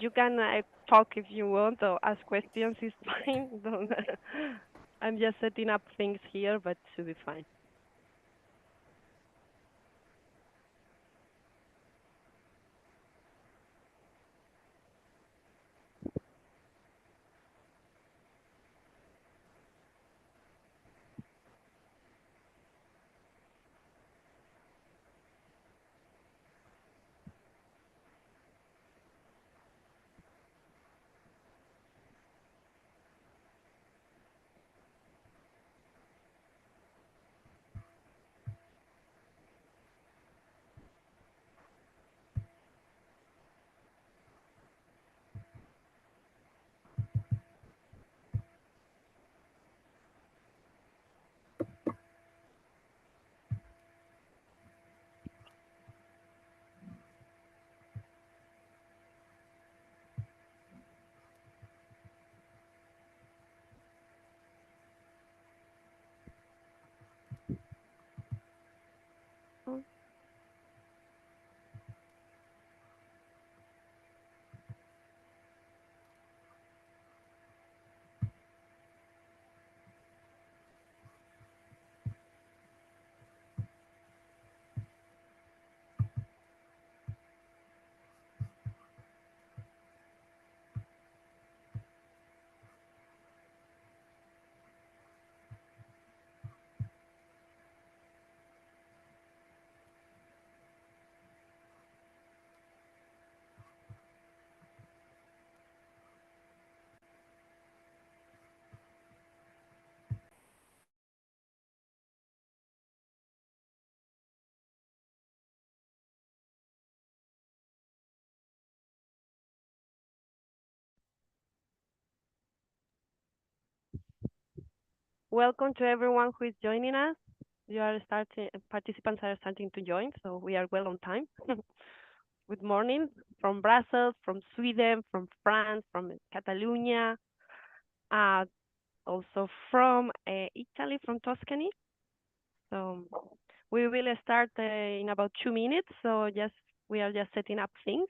You can talk if you want or ask questions. It's fine. Don't, I'm just setting up things here, but should be fine. Oh, welcome to everyone who is joining us. You are starting. Participants are starting to join, so we are well on time. Good morning from Brussels, from Sweden, from France, from Catalonia, uh, also from Italy, from Tuscany. So we will start in about 2 minutes. So just we are just setting up things.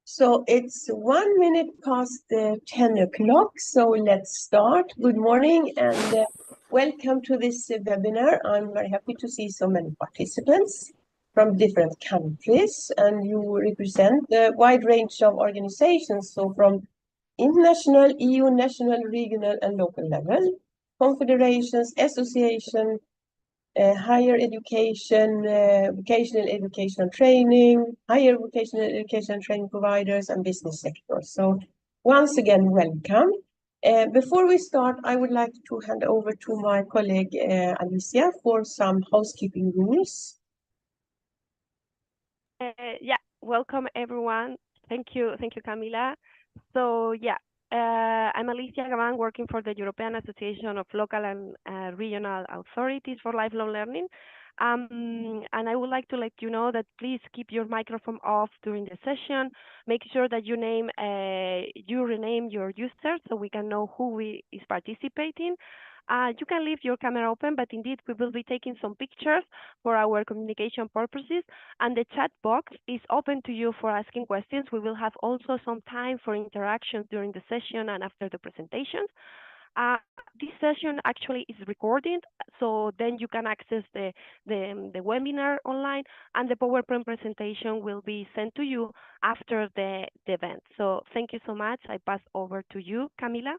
So it's 1 minute past 10 o'clock. So let's start. Good morning and welcome to this webinar. I'm very happy to see so many participants from different countries, and you represent a wide range of organizations. So from international, EU, national, regional, and local level, confederations, association, higher education, vocational education and training, higher vocational education and training providers, and business sector. So once again, welcome. Before we start, I would like to hand over to my colleague Alicia for some housekeeping rules. Yeah, welcome everyone. Thank you, Camila. So yeah, I'm Alicia Gavan, working for the European Association of Local and Regional Authorities for Lifelong Learning. And I would like to let you know that please keep your microphone off during the session. Make sure that you rename your user so we can know who is participating. You can leave your camera open, but indeed we will be taking some pictures for our communication purposes. And the chat box is open to you for asking questions. We will have also some time for interactions during the session and after the presentations. This session actually is recorded, so then you can access the webinar online, and the PowerPoint presentation will be sent to you after the event. So thank you so much. I pass over to you, Camila.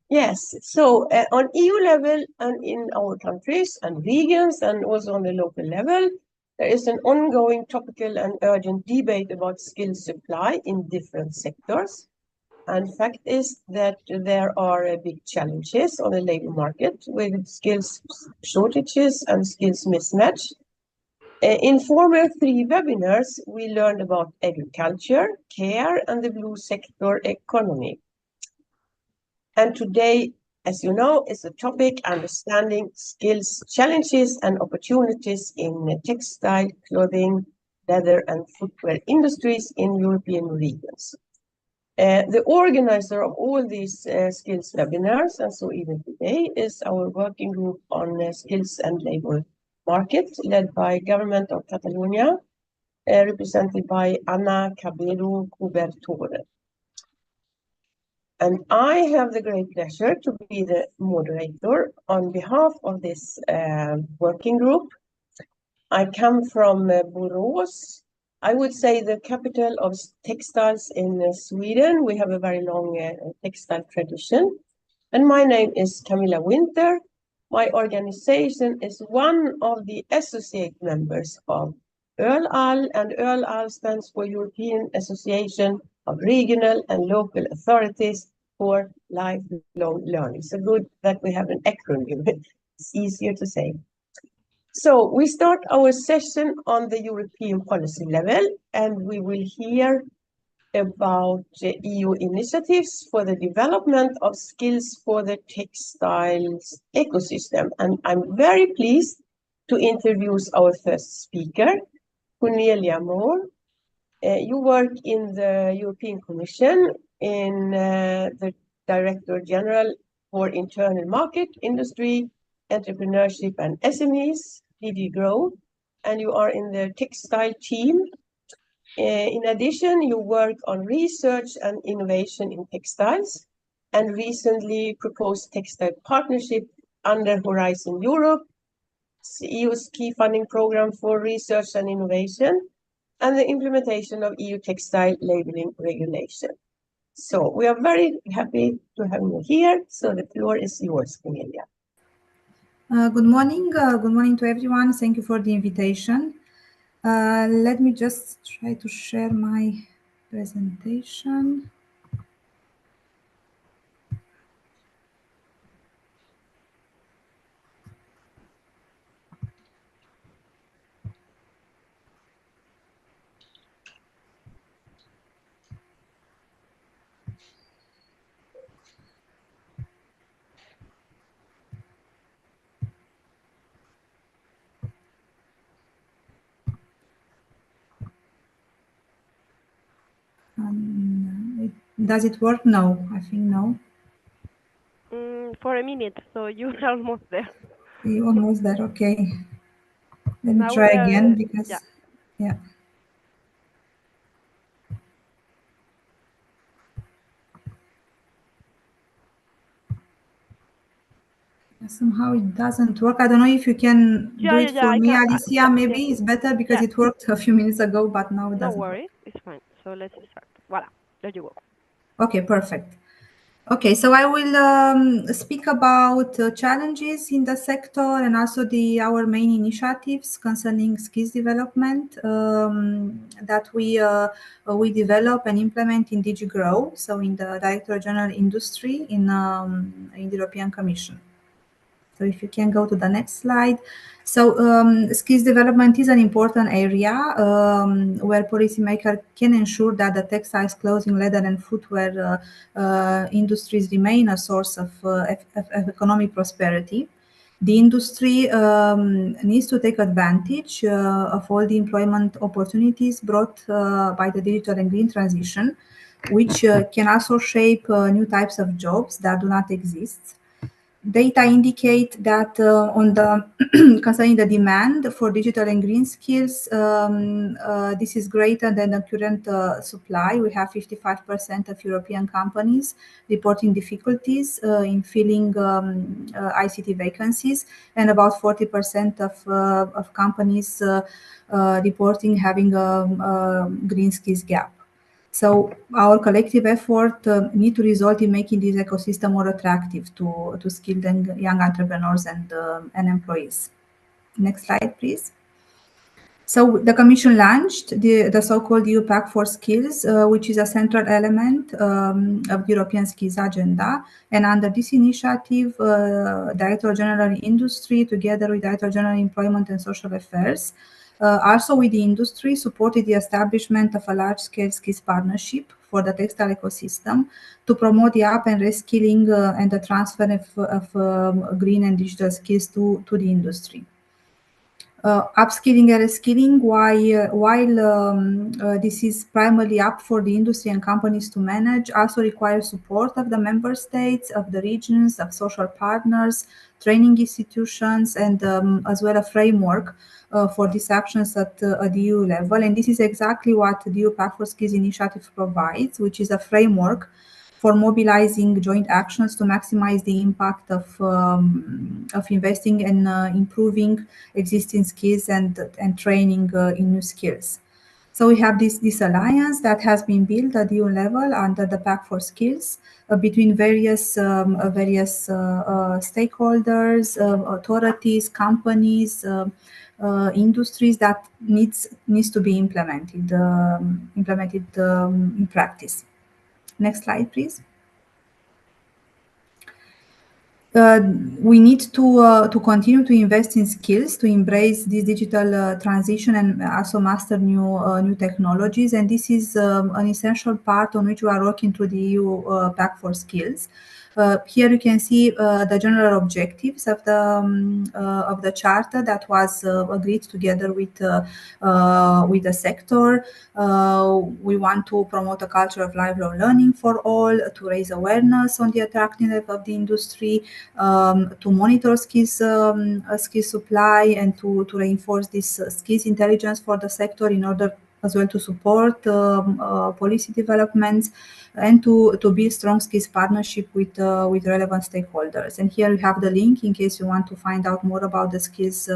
Yes, so on EU level and in our countries and regions and also on the local level, there is an ongoing topical and urgent debate about skill supply in different sectors. And fact is that there are big challenges on the labor market with skills shortages and skills mismatch. In former 3 webinars, we learned about agriculture, care, and the blue sector economy. And today, as you know, is a topic understanding skills, challenges, and opportunities in textile, clothing, leather, and footwear industries in European regions. The organizer of all these skills webinars, and so even today, is our working group on skills and labor market, led by Government of Catalonia, represented by Ana Cabero Cubertore. And I have the great pleasure to be the moderator on behalf of this working group. I come from Borås. I would say the capital of textiles in Sweden. We have a very long textile tradition. And my name is Camilla Winter. My organization is one of the associate members of ÖLAL, and ÖLAL stands for European Association of Regional and Local Authorities for Lifelong Learning. So good that we have an acronym. It's easier to say. So we start our session on the European policy level, and we will hear about EU initiatives for the development of skills for the textiles ecosystem. And I'm very pleased to introduce our first speaker, Cornelia Moore. You work in the European Commission in the Director General for Internal Market, Industry, Entrepreneurship and SMEs, DG Grow, and you are in the textile team. In addition, you work on research and innovation in textiles and recently proposed textile partnership under Horizon Europe, EU's key funding program for research and innovation, and the implementation of EU textile labeling regulation. So we are very happy to have you here. So the floor is yours, Cornelia. Good morning. Good morning to everyone. Thank you for the invitation. Let me just try to share my presentation. Does it work? No, I think no. For a minute, so you're almost there. You're almost there, okay. Let me Now try again because, yeah. Somehow it doesn't work. I don't know if you can do it for me, Alicia. Maybe it's better because it worked a few minutes ago, but now it doesn't. No worries, it's fine. So let's start. Voila, there you go. Okay, perfect. Okay, so I will speak about challenges in the sector and also our main initiatives concerning skills development that we develop and implement in DG Grow, so in the Director General Industry in the European Commission. So if you can go to the next slide. So skills development is an important area where policymakers can ensure that the textiles, clothing, leather, and footwear industries remain a source of economic prosperity. The industry needs to take advantage of all the employment opportunities brought by the digital and green transition, which can also shape new types of jobs that do not exist. Data indicate that on the concerning the demand for digital and green skills, this is greater than the current supply. We have 55% of European companies reporting difficulties in filling ICT vacancies, and about 40% of companies reporting having a green skills gap. So our collective effort need to result in making this ecosystem more attractive to skilled and young entrepreneurs and employees. Next slide, please. So the Commission launched the so-called EU Pact for Skills, which is a central element of the European Skills Agenda. And under this initiative, Director General Industry, together with Director General Employment and Social Affairs, also with the industry, supported the establishment of a large-scale skills partnership for the textile ecosystem to promote the up and reskilling and the transfer of green and digital skills to the industry. Upskilling and reskilling, while this is primarily up for the industry and companies to manage, also requires support of the member states, of the regions, of social partners, training institutions, and as well a framework for these actions at the EU level. And this is exactly what the EU Pact for Skills initiative provides, which is a framework for mobilizing joint actions to maximize the impact of investing and improving existing skills and training in new skills. So we have this alliance that has been built at EU level under the Pact for Skills between various stakeholders, authorities, companies, industries that needs to be implemented in practice. Next slide, please. We need to continue to invest in skills to embrace this digital transition and also master new technologies. And this is an essential part on which we are working through the EU Pact for Skills. Here you can see the general objectives of the charter that was agreed together with the sector. We want to promote a culture of lifelong learning for all, to raise awareness on the attractiveness of the industry, to monitor skills supply, and to reinforce this skills intelligence for the sector in order as well to support policy developments, and to build strong skills partnership with relevant stakeholders. And here you have the link in case you want to find out more about the skills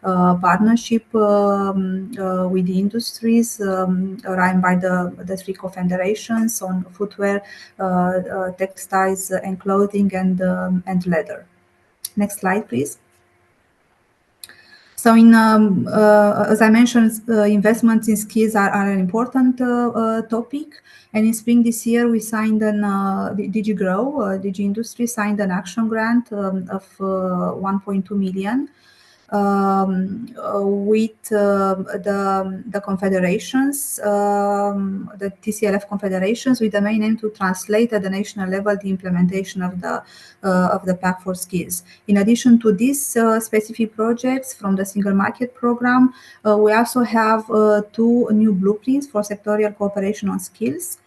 partnership with the industries run by the three confederations on footwear, textiles and clothing, and leather. Next slide, please. So, as I mentioned, investments in skills are an important topic. And in spring this year, we signed DG Grow, DG Industry signed an action grant of 1.2 million with the confederations, the TCFL confederations, with the main aim to translate at the national level the implementation of the Pact for Skills. In addition to these specific projects from the Single Market Program, we also have two new blueprints for sectorial cooperation on skills.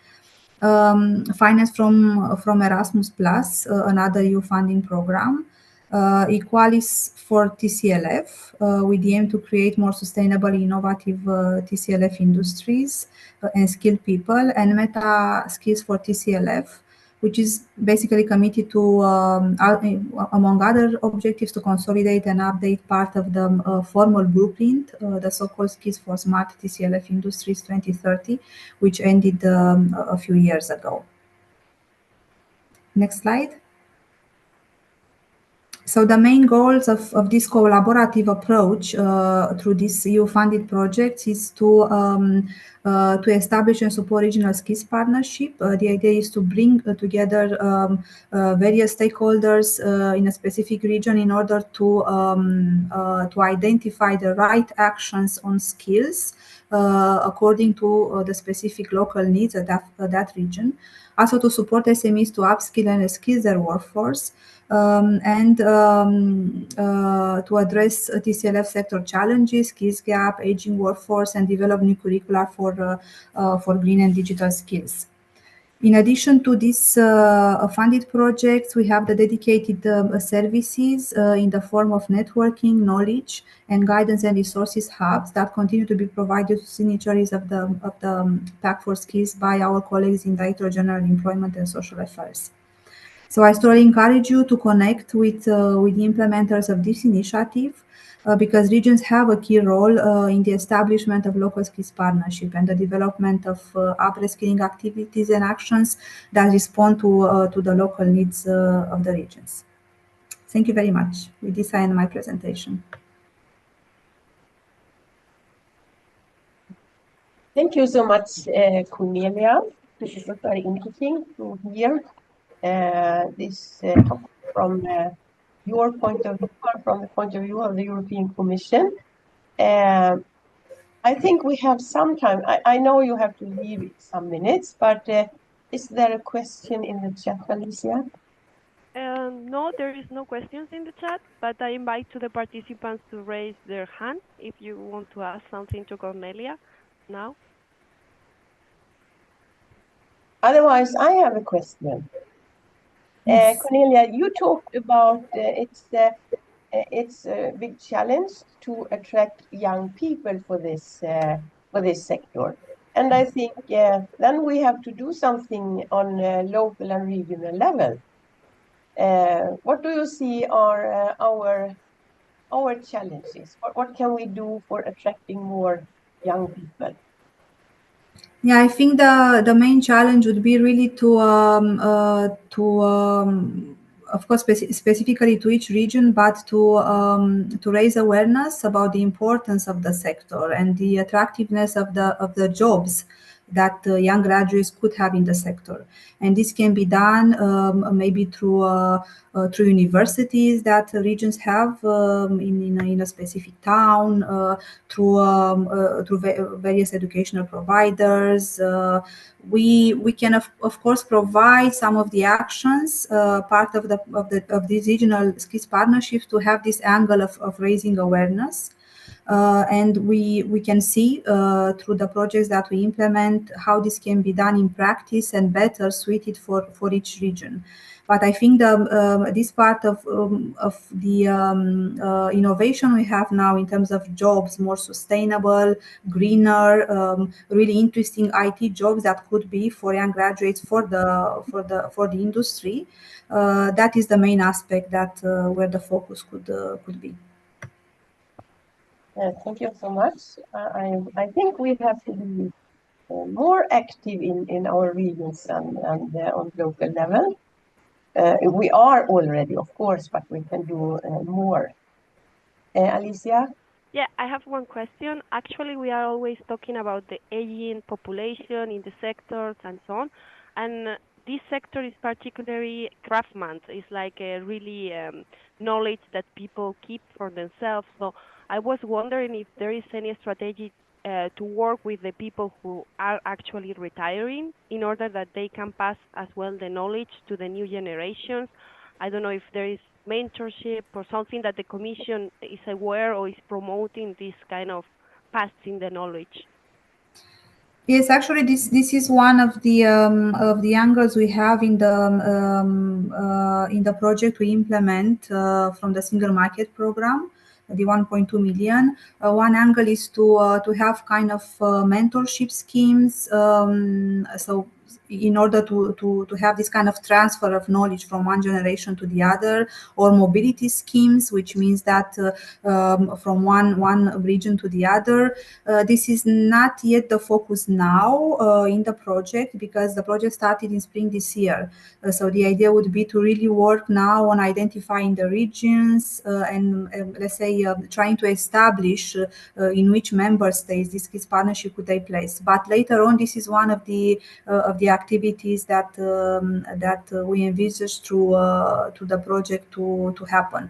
Financed from Erasmus Plus, another EU funding program. Equalis for TCLF, with the aim to create more sustainable, innovative TCLF industries and skilled people, and Meta Skills for TCLF, which is basically committed to, among other objectives, to consolidate and update part of the formal blueprint, the so-called Skills for Smart TCLF Industries 2030, which ended a few years ago. Next slide. So the main goals of this collaborative approach through this EU-funded project is to establish and support regional skills partnership. The idea is to bring together various stakeholders in a specific region in order to identify the right actions on skills according to the specific local needs of that region. Also to support SMEs to upskill and reskill their workforce, and to address TCLF sector challenges, skills gap, aging workforce, and develop new curricula for green and digital skills. In addition to these funded projects, we have the dedicated services in the form of networking, knowledge, and guidance and resources hubs that continue to be provided to signatories of the Pact for Skills by our colleagues in Director General Employment and Social Affairs. So I strongly encourage you to connect with the implementers of this initiative because regions have a key role in the establishment of local skills partnership and the development of upskilling activities and actions that respond to the local needs of the regions. Thank you very much. With this, I end my presentation. Thank you so much, Cornelia. This was very interesting to hear this topic from your point of view or from the point of view of the European Commission. I think we have some time. I know you have to leave in some minutes, but is there a question in the chat, Alicia? No, there is no questions in the chat, but I invite to the participants to raise their hand if you want to ask something to Cornelia now. Otherwise, I have a question. Yes. Cornelia, you talked about it's a big challenge to attract young people for this sector. And I think then we have to do something on a local and regional level. What do you see are our challenges? What can we do for attracting more young people? Yeah, I think the main challenge would be really of course, specifically to each region, but to raise awareness about the importance of the sector and the attractiveness of the jobs that young graduates could have in the sector. And this can be done maybe through universities that regions have in a specific town, through various educational providers. We can of course provide some of the actions part of these regional skills partnerships to have this angle of raising awareness. And we can see through the projects that we implement how this can be done in practice and better suited for each region. But I think this part of the innovation we have now in terms of jobs, more sustainable, greener, really interesting IT jobs that could be for young graduates for the industry. That is the main aspect that where the focus could be. Thank you so much. I think we have to be more active in our regions and on local level. We are already, of course, but we can do more. Alicia? Yeah, I have one question. Actually, we are always talking about the aging population in the sectors and so on. And this sector is particularly craftsman. It's like a really knowledge that people keep for themselves. So I was wondering if there is any strategy to work with the people who are actually retiring in order that they can pass as well the knowledge to the new generations. I don't know if there is mentorship or something that the Commission is aware or is promoting this kind of passing the knowledge. Yes, actually, this is one of the angles we have in the project we implement from the Single Market Program, the 1.2 million. One angle is to have kind of mentorship schemes. So in order to have this kind of transfer of knowledge from one generation to the other, or mobility schemes, which means that from one region to the other. This is not yet the focus now in the project, because the project started in spring this year. So the idea would be to really work now on identifying the regions and let's say trying to establish in which member states this KISS partnership could take place. But later on, this is one of the activities that we envisage to the project to happen.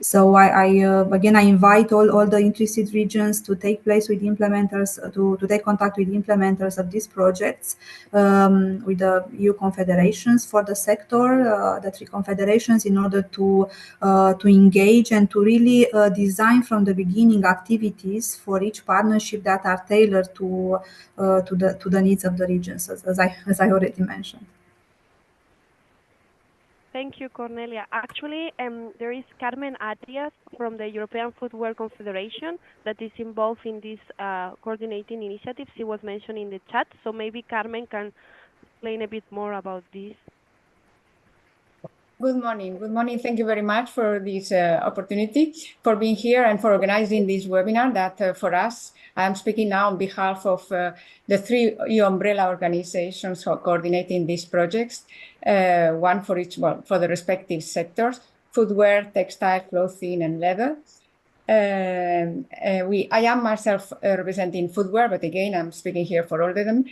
So again, I invite all the interested regions to take place with implementers, to take contact with implementers of these projects, with the EU confederations for the sector, the three confederations, in order to engage and to really design from the beginning activities for each partnership that are tailored to the needs of the regions, as I already mentioned. Thank you, Cornelia. Actually, there is Carmen Arias from the European Footwear Confederation that is involved in this coordinating initiative. She was mentioned in the chat, so maybe Carmen can explain a bit more about this. Good morning. Good morning. Thank you very much for this opportunity, for being here and for organizing this webinar that for us, I'm speaking now on behalf of the three EU umbrella organizations who are coordinating these projects, one for each, well, for the respective sectors: footwear, textile, clothing, and leather. I am myself representing footwear, but again, I'm speaking here for all of them.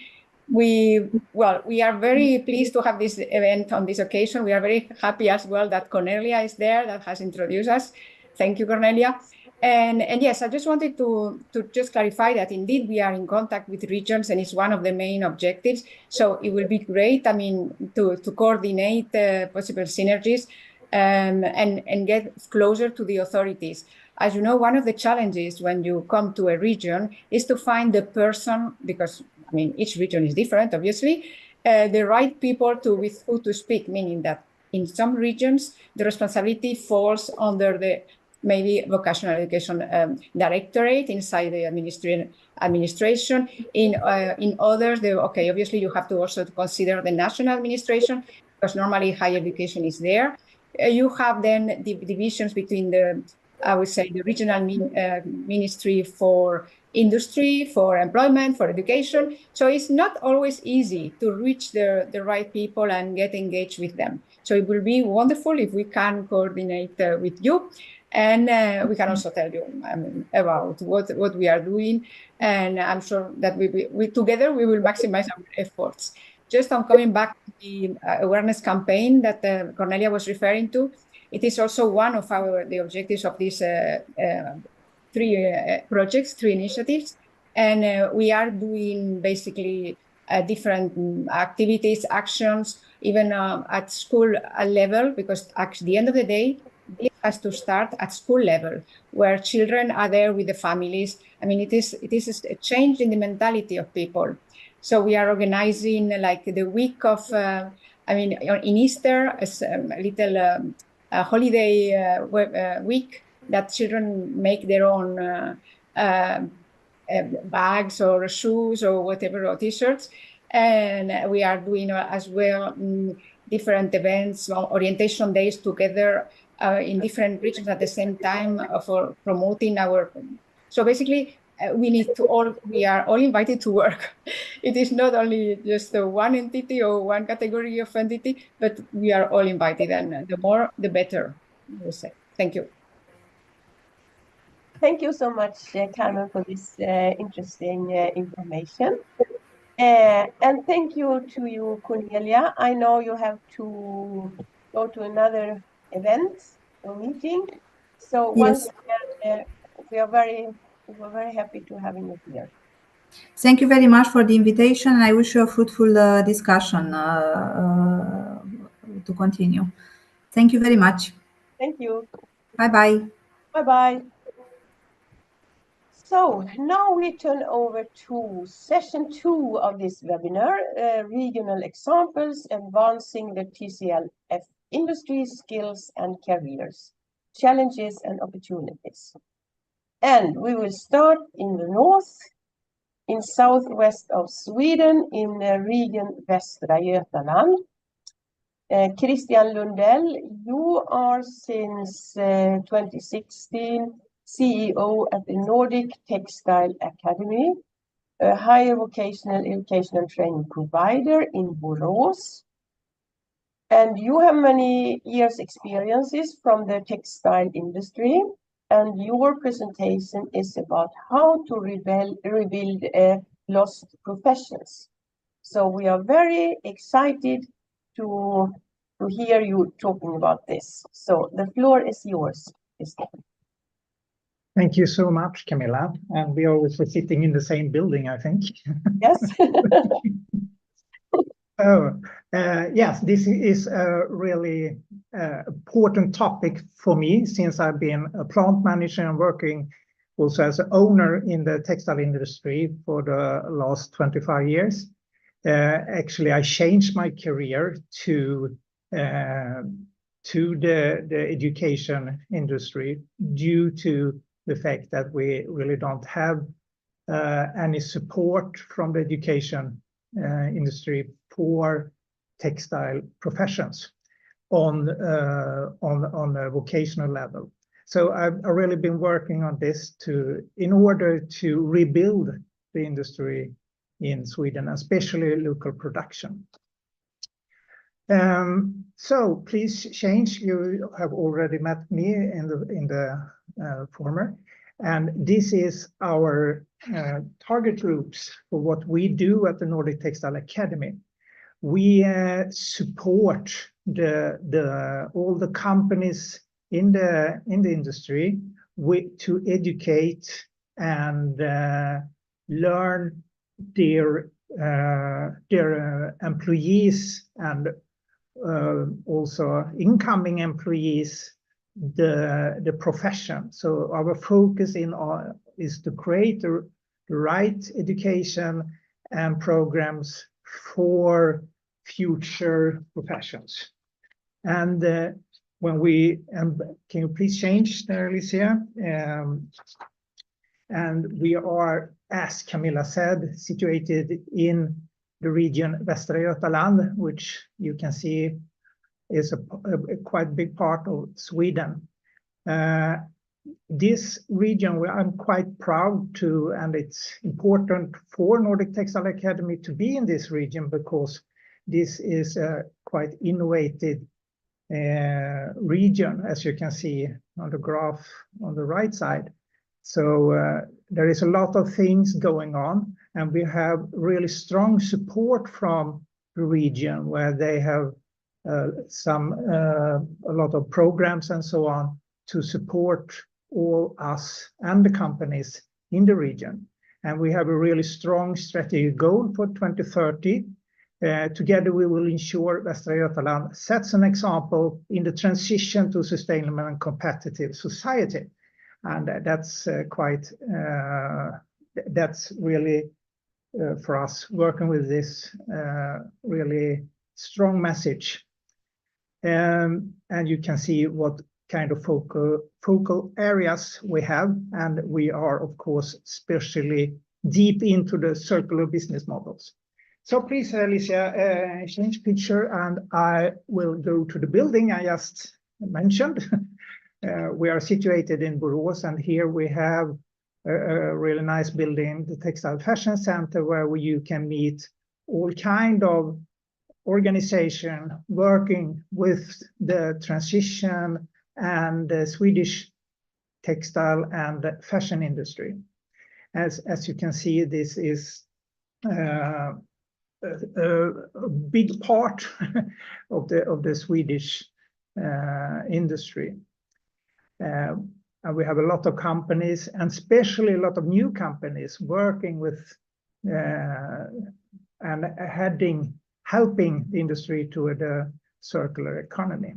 We are very pleased to have this event on this occasion. We are very happy as well that Cornelia is there, that has introduced us. Thank you, Cornelia. And yes, I just wanted to just clarify that indeed we are in contact with regions, and it's one of the main objectives. So it will be great, I mean, to coordinate possible synergies and get closer to the authorities. As you know, one of the challenges when you come to a region is to find the person, because I mean, each region is different, obviously, the right people with who to speak, meaning that in some regions, the responsibility falls under the maybe vocational education directorate inside the administration. In others, obviously you have to also consider the national administration, because normally higher education is there. You have then the divisions between I would say, the regional ministry for industry, for employment, for education. So it's not always easy to reach the right people and get engaged with them. So it will be wonderful if we can coordinate with you. And we can also tell you about what we are doing. And I'm sure that together we will maximize our efforts. Just on coming back to the awareness campaign that Cornelia was referring to, it is also one of the objectives of these three projects, three initiatives. And we are doing basically different activities, actions, even at school level, because at the end of the day, this has to start at school level, where children are there with the families. I mean, it is a change in the mentality of people. So we are organizing like the week of, in Easter, a little holiday week that children make their own bags or shoes or whatever, or t-shirts. And we are doing as well different events, orientation days together in different regions at the same time for promoting our. So basically, we are all invited to work. It is not only just one entity or one category of entity, but we are all invited, and the more, the better, I would say. Thank you. Thank you so much, Carmen, for this interesting information. And thank you to you, Cornelia. I know you have to go to another event or meeting. So once again, we are very happy to have you here. Thank you very much for the invitation. I wish you a fruitful discussion to continue. Thank you very much. Thank you. Bye-bye. Bye-bye. So now we turn over to session 2 of this webinar, regional examples, advancing the TCFL industry, skills and careers, challenges and opportunities. And we will start in the north in southwest of Sweden in region Västra Götaland. Christian Lundell, you are since 2016 CEO at the Nordic Textile Academy, a higher vocational education and training provider in Borås. And you have many years' experiences from the textile industry, and your presentation is about how to rebuild lost professions. So we are very excited to hear you talking about this. So the floor is yours, Christian. Thank you so much, Camilla. And we are also sitting in the same building, I think. Yes. Yes, this is a really important topic for me, since I've been a plant manager and working also as an owner in the textile industry for the last 25 years. Actually, I changed my career to the education industry due to the fact that we really don't have any support from the education industry for textile professions on a vocational level. So I've really been working on this in order to rebuild the industry in Sweden, especially local production. So please change. You have already met me in the former, and this is our target groups for what we do at the Nordic Textile Academy. We support all the companies in the industry to educate and learn their employees and also incoming employees the profession. So our focus is to create the right education and programs for future professions. And can you please change there, Alicia? And we are, as Camilla said, situated in the region Västra Götaland, which you can see is a quite big part of Sweden. This region, I'm quite proud to, and it's important for Nordic Textile Academy to be in this region, because this is a quite innovative region, as you can see on the graph on the right side. So there is a lot of things going on, and we have really strong support from the region, where they have a lot of programs and so on to support all us and the companies in the region. And we have a really strong strategic goal for 2030. Together we will ensure Västra Götaland sets an example in the transition to sustainable and competitive society. And that's that's really for us working with this really strong message. And you can see what kind of focal areas we have, and we are of course especially deep into the circular business models. So please, Alicia, change picture, and I will go to the building I just mentioned. We are situated in Borås, and here we have a really nice building, the Textile Fashion Center, where you can meet all kind of organization working with the transition and the Swedish textile and fashion industry. As you can see, this is a big part of the Swedish industry. And we have a lot of companies, and especially a lot of new companies working with and helping the industry toward a circular economy.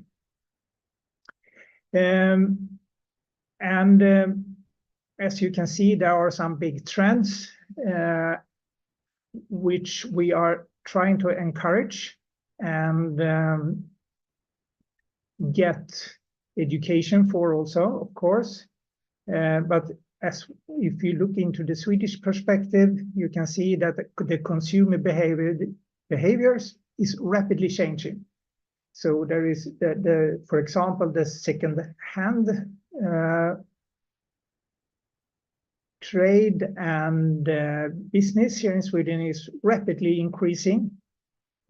As you can see, there are some big trends which we are trying to encourage and get education for also, of course. But as if you look into the Swedish perspective, you can see that the consumer behaviors is rapidly changing. So there is for example, the second-hand trade and business here in Sweden is rapidly increasing.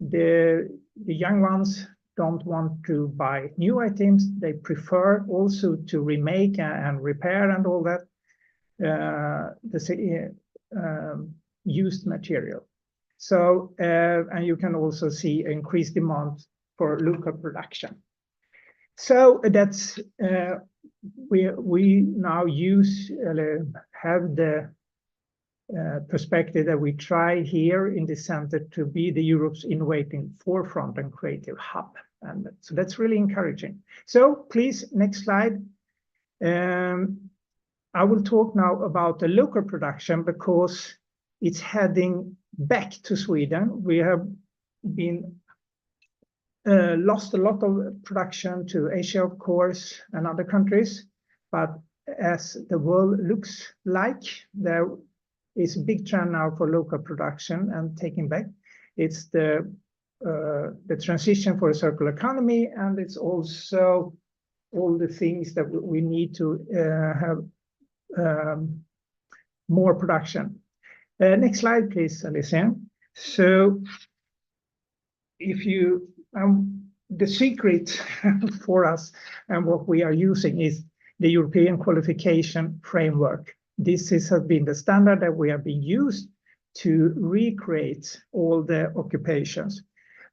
The young ones don't want to buy new items. They prefer also to remake and repair and all that, used material. So, and you can also see increased demand for local production. So that's, we now have the perspective that we try here in the center to be the Europe's innovating forefront and creative hub. And so that's really encouraging. So please, next slide. I will talk now about the local production because it's heading back to Sweden. We have been lost a lot of production to Asia, of course, and other countries. But as the world looks like, there is a big trend now for local production and taking back. It's the transition for a circular economy, and it's also all the things that we need to have more production. Next slide, please, Alicia. So if you, the secret for us and what we are using is the European qualification framework. This has been the standard that we have been used to recreate all the occupations.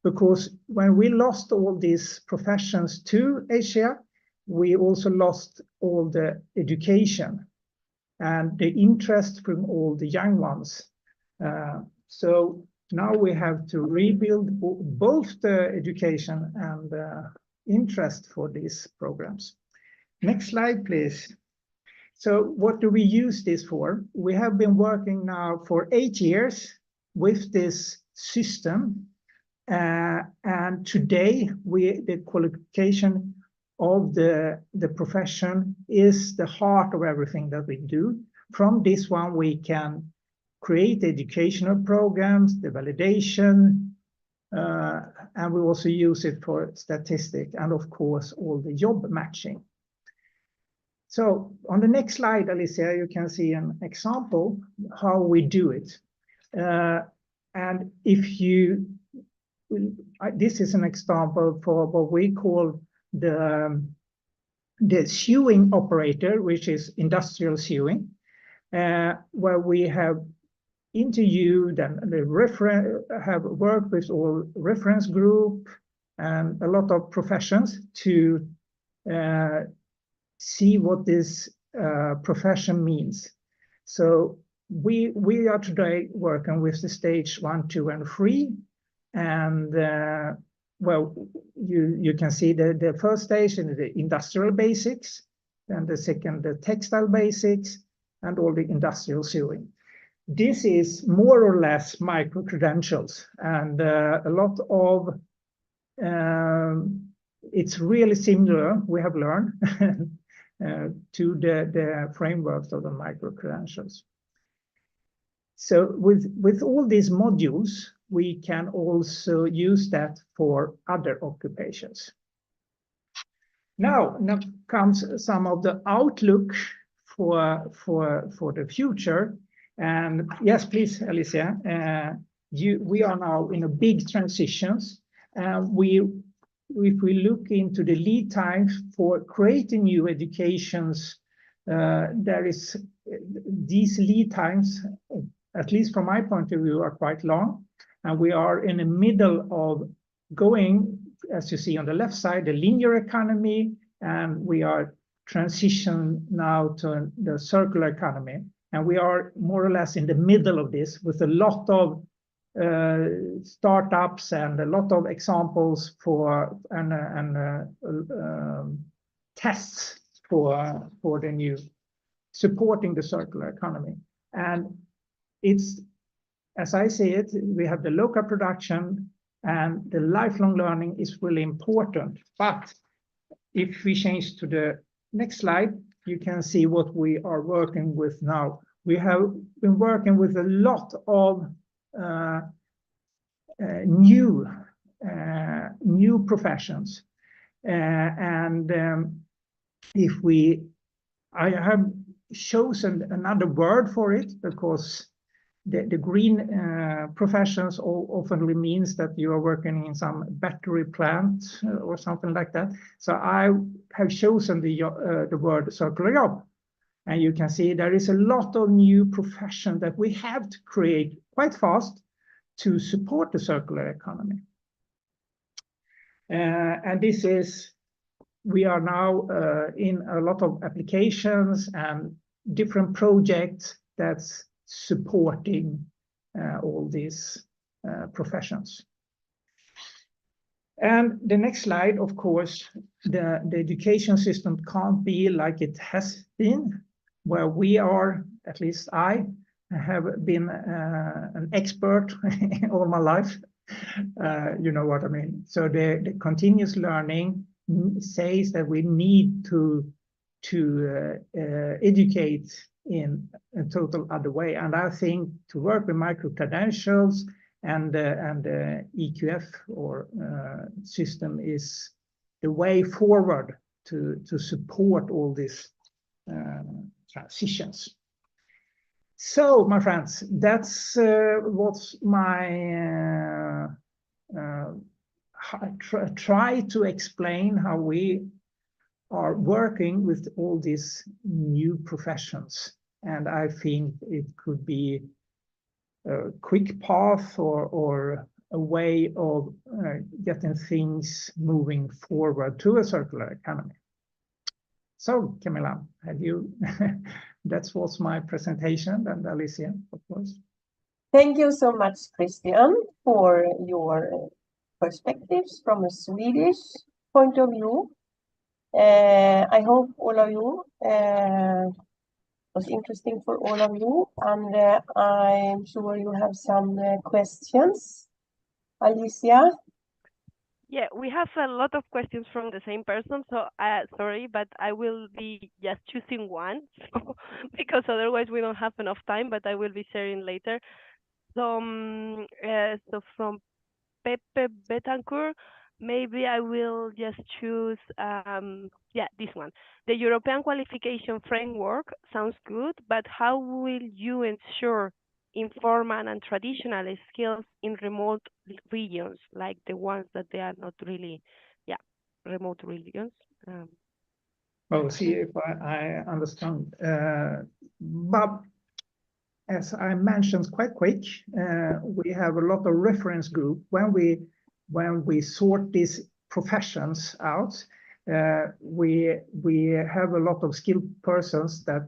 Because when we lost all these professions to Asia, we also lost all the education and the interest from all the young ones. So now we have to rebuild both the education and interest for these programs. Next slide, please. So what do we use this for? We have been working now for 8 years with this system. And today, the qualification of the profession is the heart of everything that we do. From this one, we can create educational programs, the validation, and we also use it for statistics and, of course, all the job matching. So on the next slide, Alicia, you can see an example how we do it. And if you, this is an example for what we call the sewing operator, which is industrial sewing, where we have interviewed and have worked with all reference group and a lot of professions to see what this profession means. So we are today working with the stage 1, 2, and 3, and well, you can see the first stage in the industrial basics, and the second the textile basics, and all the industrial sewing. This is more or less micro credentials, and a lot of it's really similar, we have learned, to the frameworks of the micro credentials. So with all these modules, we can also use that for other occupations. Now comes some of the outlook for the future. And yes, please, Alicia, we are now in a big transitions. If we look into the lead times for creating new educations, there is these lead times, at least from my point of view, are quite long. And we are in the middle of going, as you see on the left side, the linear economy, and we are transition now to the circular economy. And we are more or less in the middle of this with a lot of startups and a lot of examples for tests for the new supporting the circular economy. And it's, as I see it, we have the local production and the lifelong learning is really important. But if we change to the next slide, you can see what we are working with now. We have been working with a lot of new professions, and I have chosen another word for it because the green professions often means that you are working in some battery plant or something like that. So I have chosen the word circular job. And you can see there is a lot of new profession that we have to create quite fast to support the circular economy. And this is, we are now in a lot of applications and different projects that's supporting all these professions. And the next slide, of course, the education system can't be like it has been, where we are, at least I have been an expert all my life. You know what I mean? So the continuous learning says that we need to educate in a total other way. And I think to work with micro-credentials and EQF or system is the way forward to support all these transitions. So, my friends, that's what's my try to explain how we are working with all these new professions. And I think it could be a quick path or a way of getting things moving forward to a circular economy. So, Camilla, have you, that was my presentation, and Alicia, of course. Thank you so much, Christian, for your perspectives from a Swedish point of view. I hope all of you was interesting for all of you, and I'm sure you have some questions. Alicia? Yeah, we have a lot of questions from the same person, so sorry, but I will be just choosing one, so, because otherwise we don't have enough time, but I will be sharing later. So from Pepe Betancourt, maybe I will just choose, this one. The European qualification framework sounds good, but how will you ensure informal and traditional skills in remote regions, like the ones that they are not really, remote regions? Well, see if I understand. But as I mentioned quite quick, we have a lot of reference group. When we sort these professions out, we have a lot of skilled persons that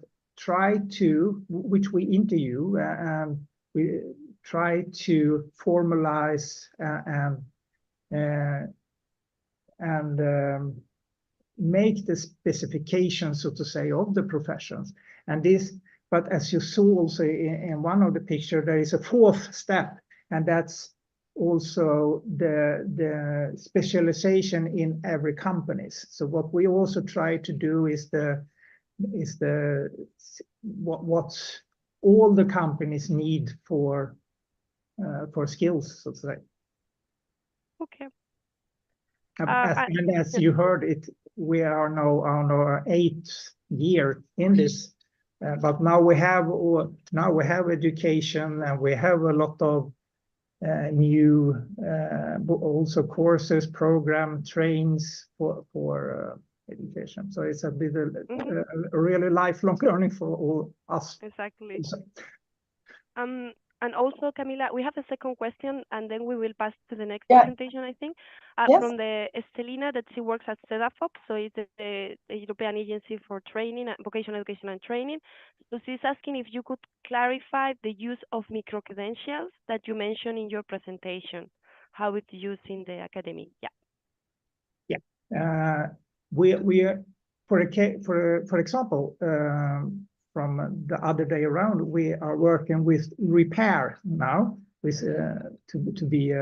which we interview, and we try to formalize and make the specifications, so to say, of the professions. And this, but as you saw also in one of the pictures, there is a fourth step, and that's also the specialization in every companies. So what we also try to do is what all the companies need for skills, so to say. Okay. And as you heard it, we are now on our 8th year in this, but now we have education, and we have a lot of new also courses, program, trains for education. So it's a bit a really lifelong learning for all us. Exactly. And also, Camila, we have a second question, and then we will pass to the next presentation, I think, from the Estelina, that she works at CEDAFOP, so it's the European Agency for Training, Vocational Education and Training. So she's asking if you could clarify the use of micro-credentials that you mentioned in your presentation, how it's used in the academy. We are, for example, from the other day around, we are working with repair now, with to be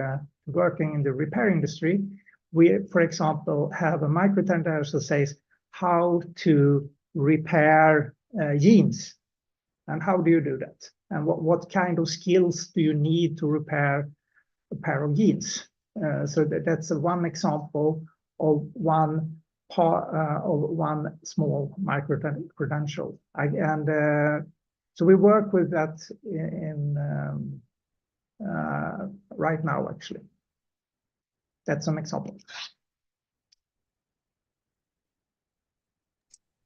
working in the repair industry. We, for example, have a micro-credential that says how to repair jeans. And how do you do that? And what kind of skills do you need to repair a pair of jeans? So that's one example of one small micro-credential. So we work with that right now, actually. That's an example.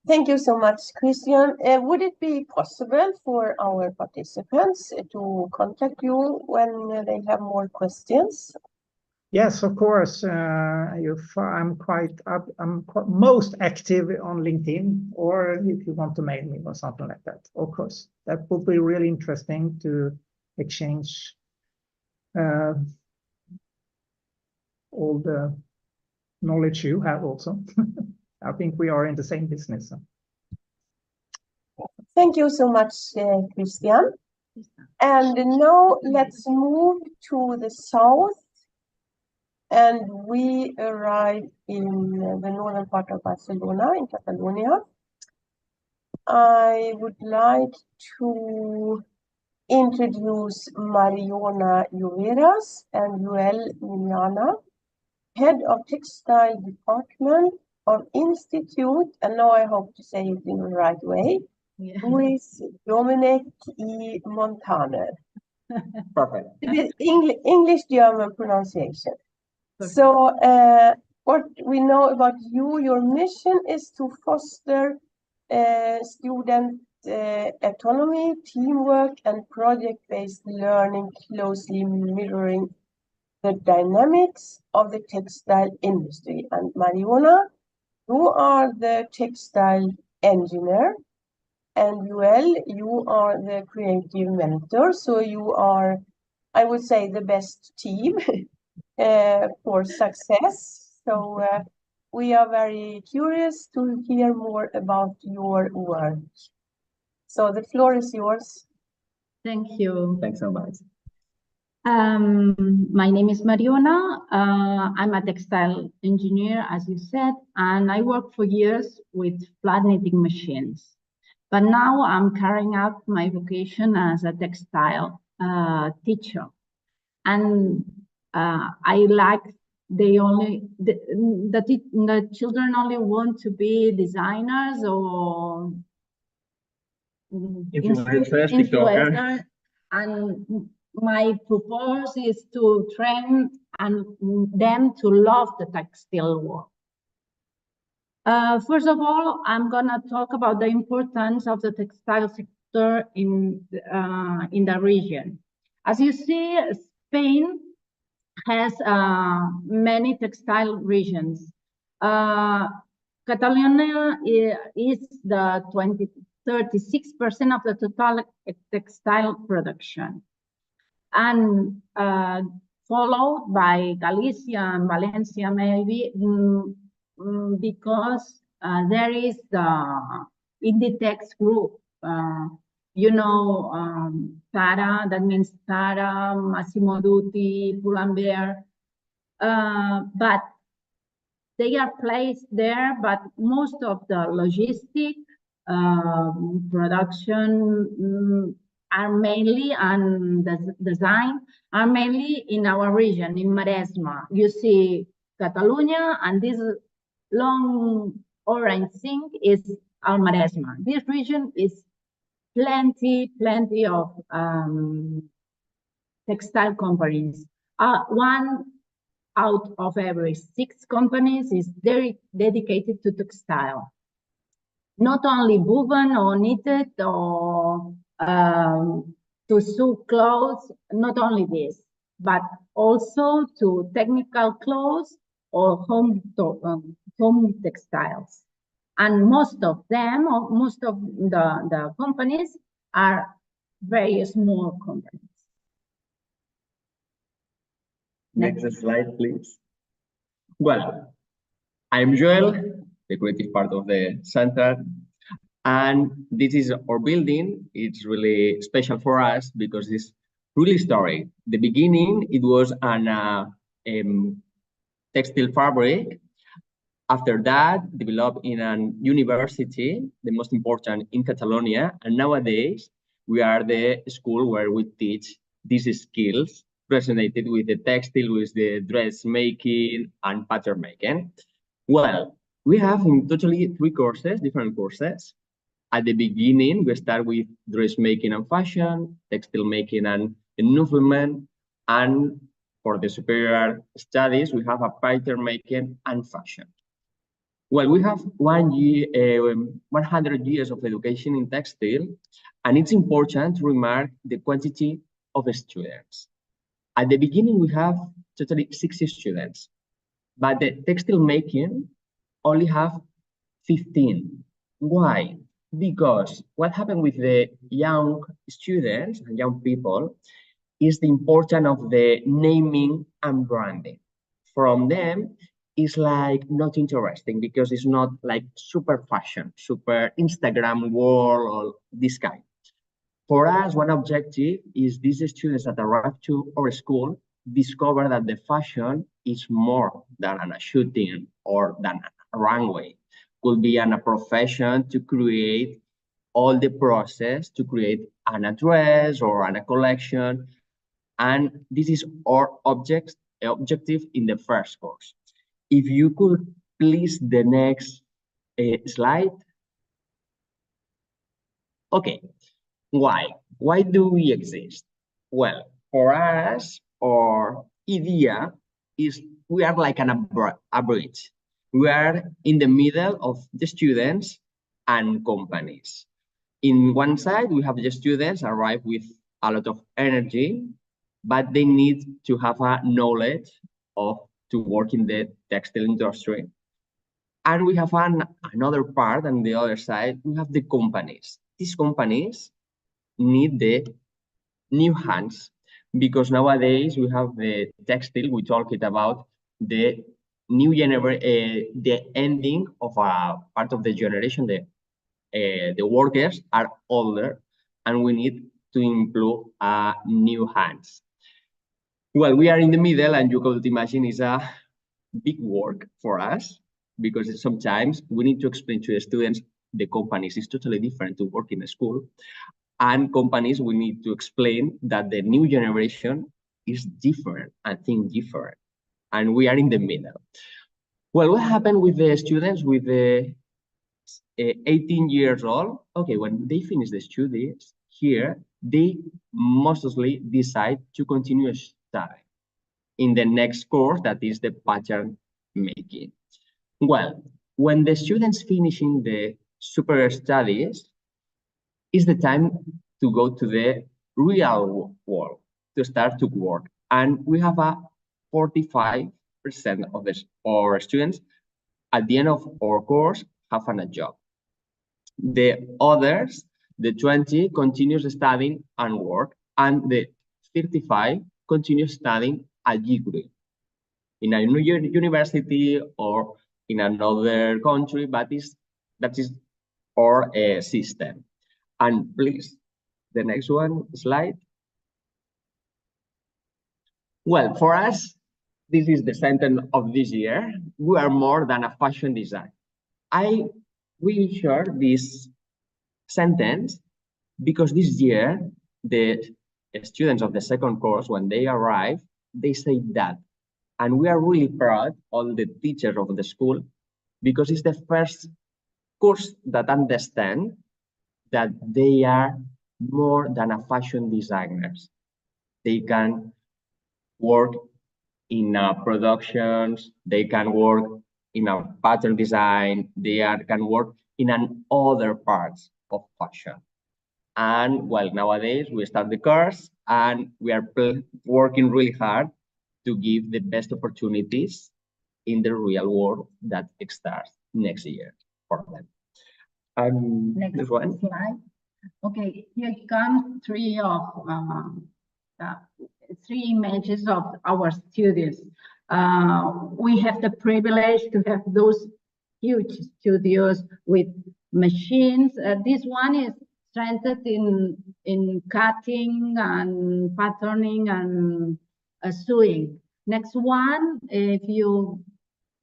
Thank you so much, Christian. Would it be possible for our participants to contact you when they have more questions? Yes, of course. I'm most active on LinkedIn, or if you want to mail me or something like that, of course. That would be really interesting to exchange all the knowledge you have also. I think we are in the same business. Thank you so much, Christian. And now let's move to the south. And we arrive in the northern part of Barcelona, in Catalonia. I would like to introduce Mariona Lloveras and Joel Miliana, Head of Textile Department of Institute, and now I hope to say it in the right way, with Dominic E. Montaner. Perfect. English-German pronunciation. Perfect. So what we know about you, your mission is to foster student autonomy, teamwork, and project-based learning, closely mirroring the dynamics of the textile industry. And Mariona, you are the textile engineer, and Joel, you are the creative mentor. So you are, I would say, the best team for success. So we are very curious to hear more about your work. So the floor is yours. Thank you. Thanks so much. My name is Mariona. I'm a textile engineer, as you said, and I worked for years with flat knitting machines. But now I'm carrying out my vocation as a textile teacher. And I like the children only want to be designers or influencers, and my purpose is to train them to love the textile work. First of all, I'm gonna talk about the importance of the textile sector in the region. As you see, Spain has many textile regions. Catalonia is the 36% of the total textile production, and followed by Galicia and Valencia, maybe, because there is the Inditex group. You know, Tara, that means Tara, Massimo Dutti, Pull&Bear, but they are placed there, but most of the logistic production are mainly, and the design are mainly in our region, in Maresma. You see Catalonia, and this long orange thing is our Maresma. This region is plenty of textile companies. One out of every 6 companies is very dedicated to textile. Not only woven or knitted or to sew clothes, not only this, but also to technical clothes or home textiles. And most of them, or most of the companies, are very small companies. Next slide, please. Well, I'm Joel, the creative part of the center, and this is our building. It's really special for us because it's really historic. The beginning, it was an textile fabric. After that, developed in a university, the most important in Catalonia. And nowadays, we are the school where we teach these skills resonated with the textile, with the dressmaking and pattern making. Well, we have in totally 3 courses, different courses. At the beginning, we start with dressmaking and fashion, textile making and movement, and for the superior studies, we have a pattern making and fashion. Well, we have 100 years of education in textile, and it's important to remark the quantity of students. At the beginning, we have totally 60 students, but the textile making only have 15. Why? Because what happened with the young students and young people is the importance of the naming and branding. From them, it's like not interesting because it's not like super fashion, super Instagram world or this kind. For us, one objective is these students that arrive to our school discover that the fashion is more than a shooting or than a runway. Could be a profession to create all the process to create an address or a collection. And this is our objective in the first course. If you could please the next slide. Okay, why? Why do we exist? Well, for us, our idea is we are like a bridge. We are in the middle of the students and companies. In one side, we have the students arrive with a lot of energy, but they need to have a knowledge to work in the textile industry. And we have another part on the other side, we have the companies. These companies need the new hands because nowadays we have the textile, we talked about the new generation, the ending of a part of the generation, the workers are older and we need to improve new hands. Well, we are in the middle and you could imagine it's a big work for us because sometimes we need to explain to the students the companies is totally different to work in a school, and companies we need to explain that the new generation is different and think different, and we are in the middle. Well, what happened with the students with the 18 years old? Okay, when they finish the studies here, they mostly decide to continue studying in the next course, that is the pattern making. Well, when the students finishing the superior studies, is the time to go to the real world, to start to work. And we have a 45% of our students at the end of our course have a job. The others, the 20, continues studying and work, and the 35 continue studying a degree in a new university or in another country, but that is our system. And please, the next one slide. Well, for us, this is the sentence of this year. We are more than a fashion design. I will share this sentence because this year, the students of the second course, when they arrive, they say that. And we are really proud, all the teachers of the school, because it's the first course that understand that they are more than a fashion designers. They can work in productions, they can work in a pattern design, can work in other parts of fashion. And well, nowadays we start the course and we are working really hard to give the best opportunities in the real world that starts next year for them. Next one. Slide. Okay, here come three images of our studios. We have the privilege to have those huge studios with machines. This one is strengthened in cutting and patterning and sewing. Next one, if you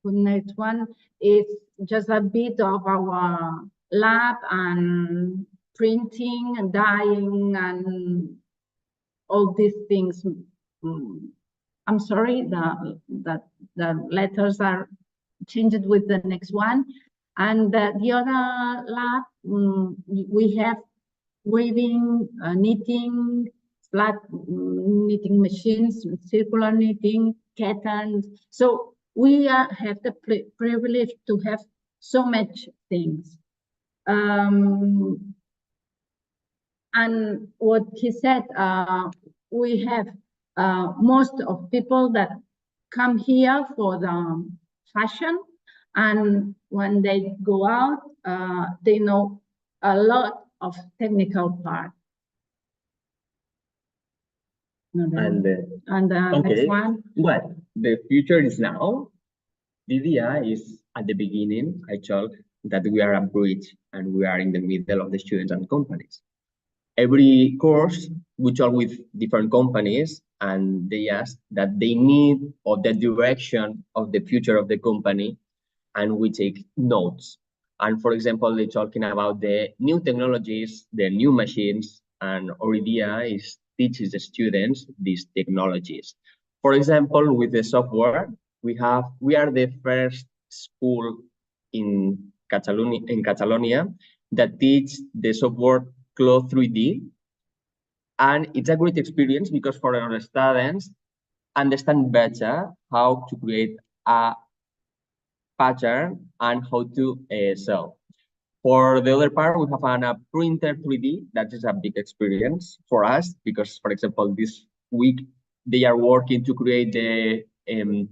The next one is just a bit of our lab and printing and dyeing and all these things. I'm sorry, the letters are changed with the next one. And the other lab, we have weaving, knitting, flat knitting machines, circular knitting, curtains. So we have the privilege to have so much things. And what he said, we have most of people that come here for the fashion, and when they go out, they know a lot of technical part. And the next one. Well, the future is now. The idea is at the beginning, I told that we are a bridge and we are in the middle of the students and companies. Every course, we talk with different companies and they ask that they need or the direction of the future of the company, and we take notes. And for example, they're talking about the new technologies, the new machines, and our idea is teaches the students these technologies. For example, with the software, we are the first school in Catalonia that teach the software Cloud 3D. And it's a great experience because for our students, understand better how to create a pattern and how to sell. For the other part, we have a printer 3D. That is a big experience for us because, for example, this week, they are working to create the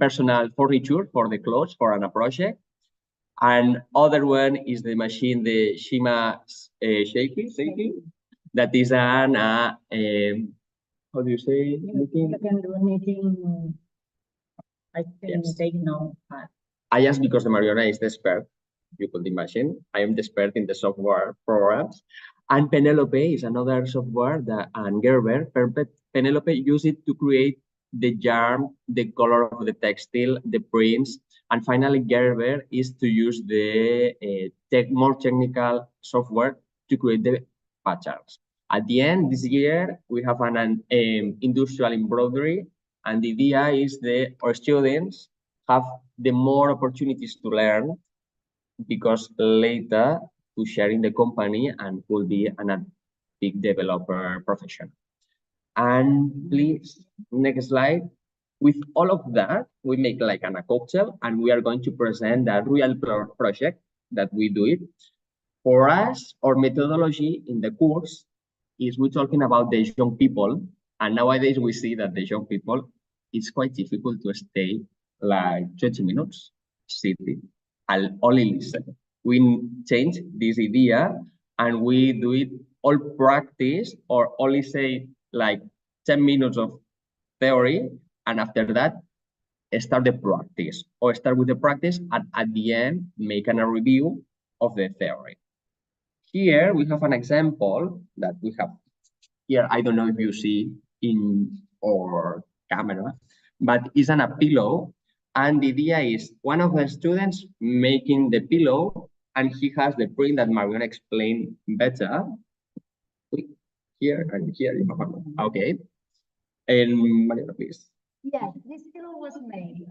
personal furniture for the clothes for a project. And other one is the machine, the Shima Shaky. That is an, how do you say? You can do knitting. I think they know. I asked because the Mariana is the expert. You could imagine. I am the expert in the software programs. And Penelope is another software that, and Gerber, Penelope used it to create the yarn, the color of the textile, the prints. And finally, Gerber is to use the more technical software to create the patterns. At the end, this year, we have an industrial embroidery. And the idea is that our students have the more opportunities to learn because later to share in the company and will be a big developer profession. And please, next slide. With all of that, we make like a cocktail and we are going to present that real project that we do it. For us, our methodology in the course is we're talking about the young people. And nowadays we see that the young people, it's quite difficult to stay like 20 minutes sitting and only listen. We change this idea and we do it all practice or only say like 10 minutes of theory. And after that, start the practice or start with the practice and at the end, make a review of the theory. Here we have an example that we have here. I don't know if you see in our camera, but it's a pillow. And the idea is one of the students making the pillow and he has the print that Mariana explained better. Here and here. Okay. And Mariana, please. Yes, this pillow was made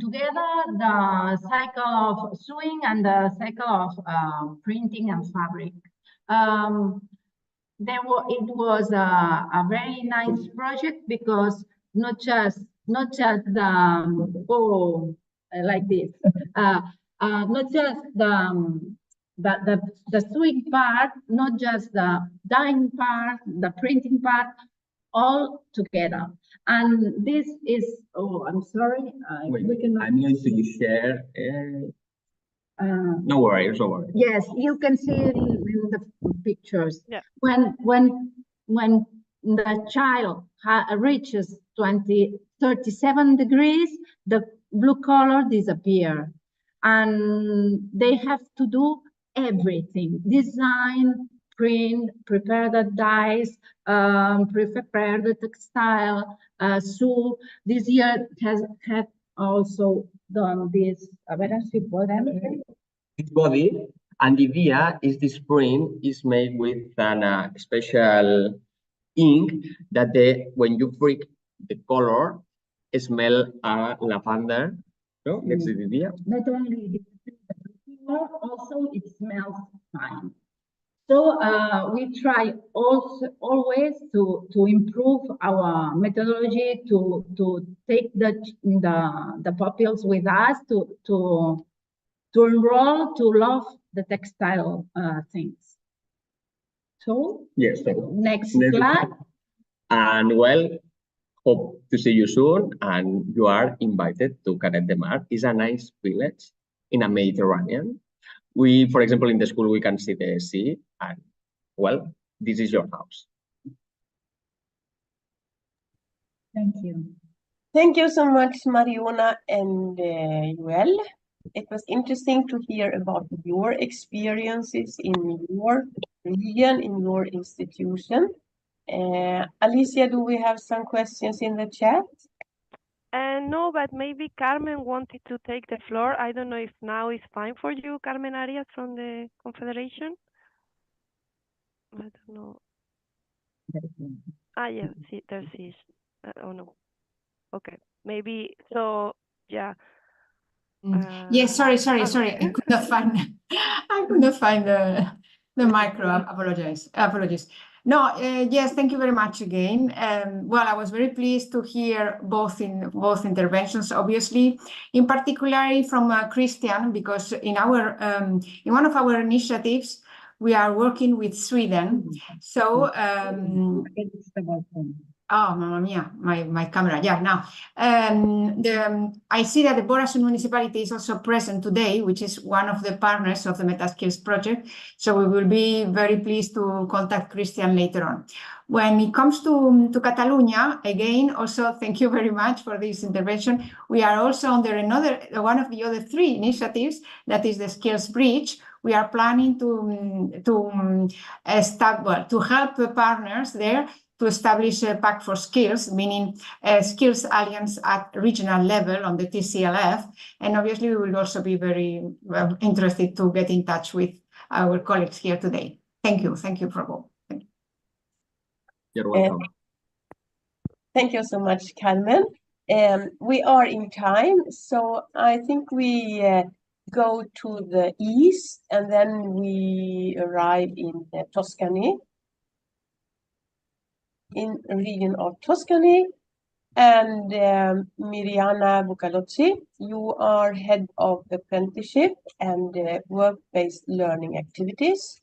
together the cycle of sewing and the cycle of printing and fabric. It was a very nice project because not just the like this, not just the sewing part, not just the dyeing part, the printing part, all together. And this is, oh, I'm sorry. We cannot. I'm going to share. No worries, no worries. Yes, you can see it in the pictures. Yeah. When the child reaches 37 degrees, the blue color disappears. And they have to do everything: design, print, prepare the dyes, prepare the textile, sew. This year had also done this. A ver si podemos. This body, and the idea is this print is made with an special ink that when you prick the color, smell lavender. No, that's the idea. Not only the color, also it smells fine. So we try also always to improve our methodology to take the pupils with us to enroll to love the textile things. So Yes. next slide. And well, hope to see you soon. And you are invited to Canet de Mar. It's a nice village in a Mediterranean. We, for example, in the school, we can see the sea, and well, this is your house. Thank you. Thank you so much, Mariona and Joel. It was interesting to hear about your experiences in your region, in your institution. Alicia, do we have some questions in the chat? No, but maybe Carmen wanted to take the floor. I don't know if now is fine for you, Carmen Arias from the Confederation. I don't know. Yeah, see, there she is. Oh no. Okay, maybe so. Yeah. Yes, sorry. Okay. I could not find the micro. Apologies. No, yes, thank you very much again. Well, I was very pleased to hear both interventions, obviously, in particular from Christian, because in one of our initiatives, we are working with Sweden. So oh, mamma mia, my camera. Yeah, now. I see that the Borasson municipality is also present today, which is one of the partners of the MetaSkills project. So we will be very pleased to contact Christian later on. When it comes to Catalonia, again, also thank you very much for this intervention. We are also under one of the other 3 initiatives, that is the Skills Bridge. We are planning to help the partners there to establish a pact for skills, meaning a skills alliance at regional level on the TCFL. And obviously, we will also be very interested to get in touch with our colleagues here today. Thank you for both. You're welcome. Thank you so much, Carmen. We are in time, so I think we go to the east and then we arrive in Tuscany. In the region of Tuscany, and Miriana Bucalozzi, you are head of apprenticeship and work-based learning activities,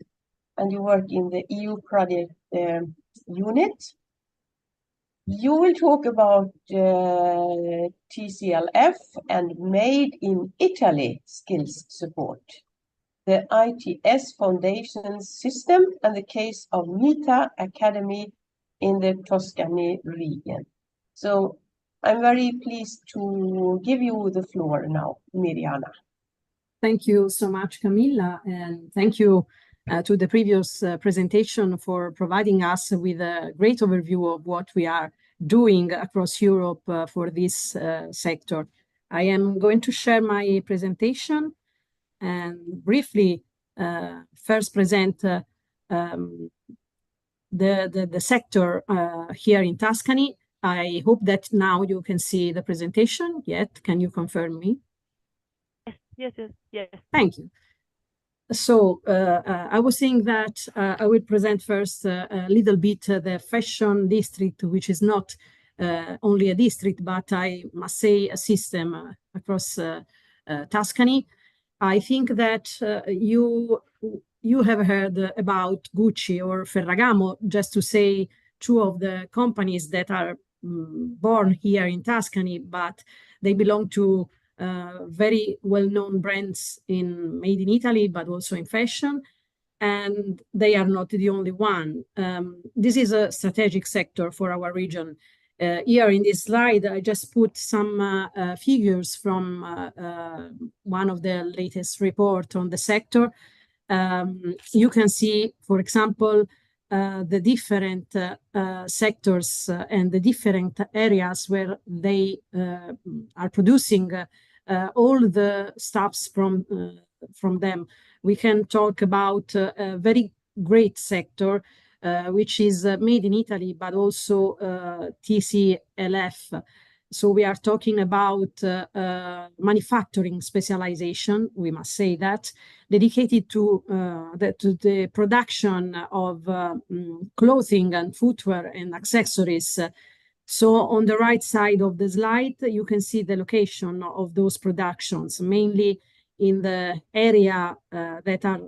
and you work in the EU project unit. You will talk about TCFL and Made in Italy skills support, the ITS Foundation system, and the case of MITA Academy in the Tuscany region. So I'm very pleased to give you the floor now, Miriana. Thank you so much, Camilla, and thank you to the previous presentation for providing us with a great overview of what we are doing across Europe for this sector. I am going to share my presentation and briefly first present the sector here in Tuscany. I hope that now you can see the presentation. Yet, can you confirm me? Yes. Thank you. So I was saying that I will present first a little bit the fashion district, which is not only a district, but I must say a system across Tuscany. I think that you have heard about Gucci or Ferragamo, just to say 2 of the companies that are born here in Tuscany, but they belong to very well-known brands made in Italy, but also in fashion, and they are not the only one. This is a strategic sector for our region. Here in this slide, I just put some figures from one of the latest reports on the sector. You can see, for example, the different sectors and the different areas where they are producing all the stuffs from them. We can talk about a very great sector, which is made in Italy, but also TCFL. So we are talking about manufacturing specialization, we must say that, dedicated to the production of clothing and footwear and accessories. So on the right side of the slide, you can see the location of those productions, mainly in the area that are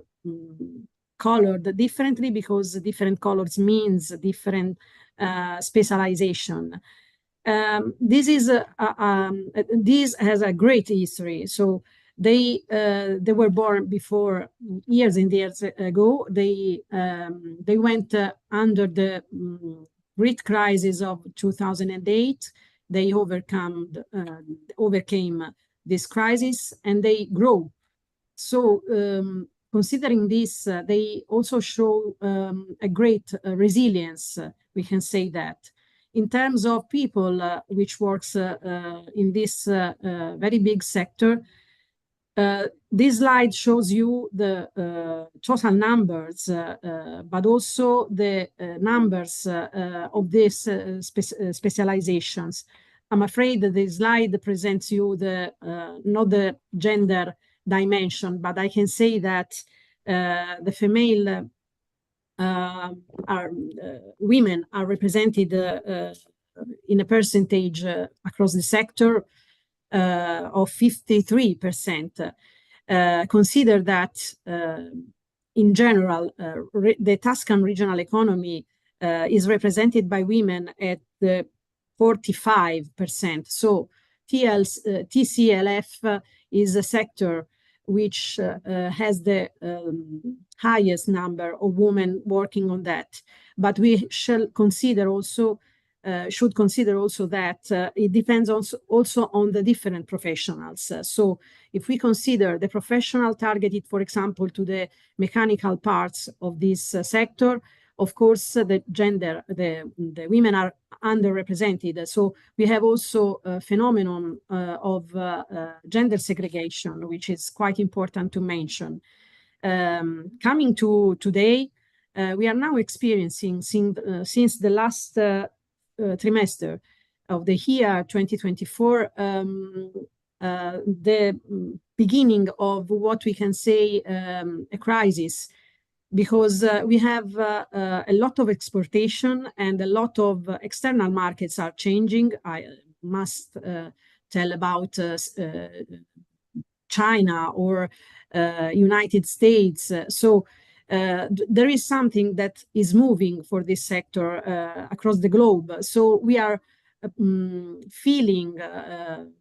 colored differently, because different colors means different specialization. This has a great history. So they were born before, years and years ago. They went under the great crisis of 2008. They overcame this crisis, and they grow. So considering this, they also show a great resilience, we can say that. In terms of people which works in this very big sector, this slide shows you the total numbers, but also the numbers of these specializations. I'm afraid that this slide presents you not the gender dimension, but I can say that the female women are represented in a percentage across the sector of 53%. Consider that in general, the Tuscan regional economy is represented by women at 45%. So TCFL is a sector which has the highest number of women working on that. But we should consider also that it depends also on the different professionals. So if we consider the professional targeted, for example, to the mechanical parts of this sector, of course, the women are underrepresented. So we have also a phenomenon of gender segregation, which is quite important to mention. Coming to today, we are now experiencing, since the last trimester of the year 2024, the beginning of what we can say a crisis, because we have a lot of exportation and a lot of external markets are changing. I must tell about China or United States. So there is something that is moving for this sector across the globe. So we are feeling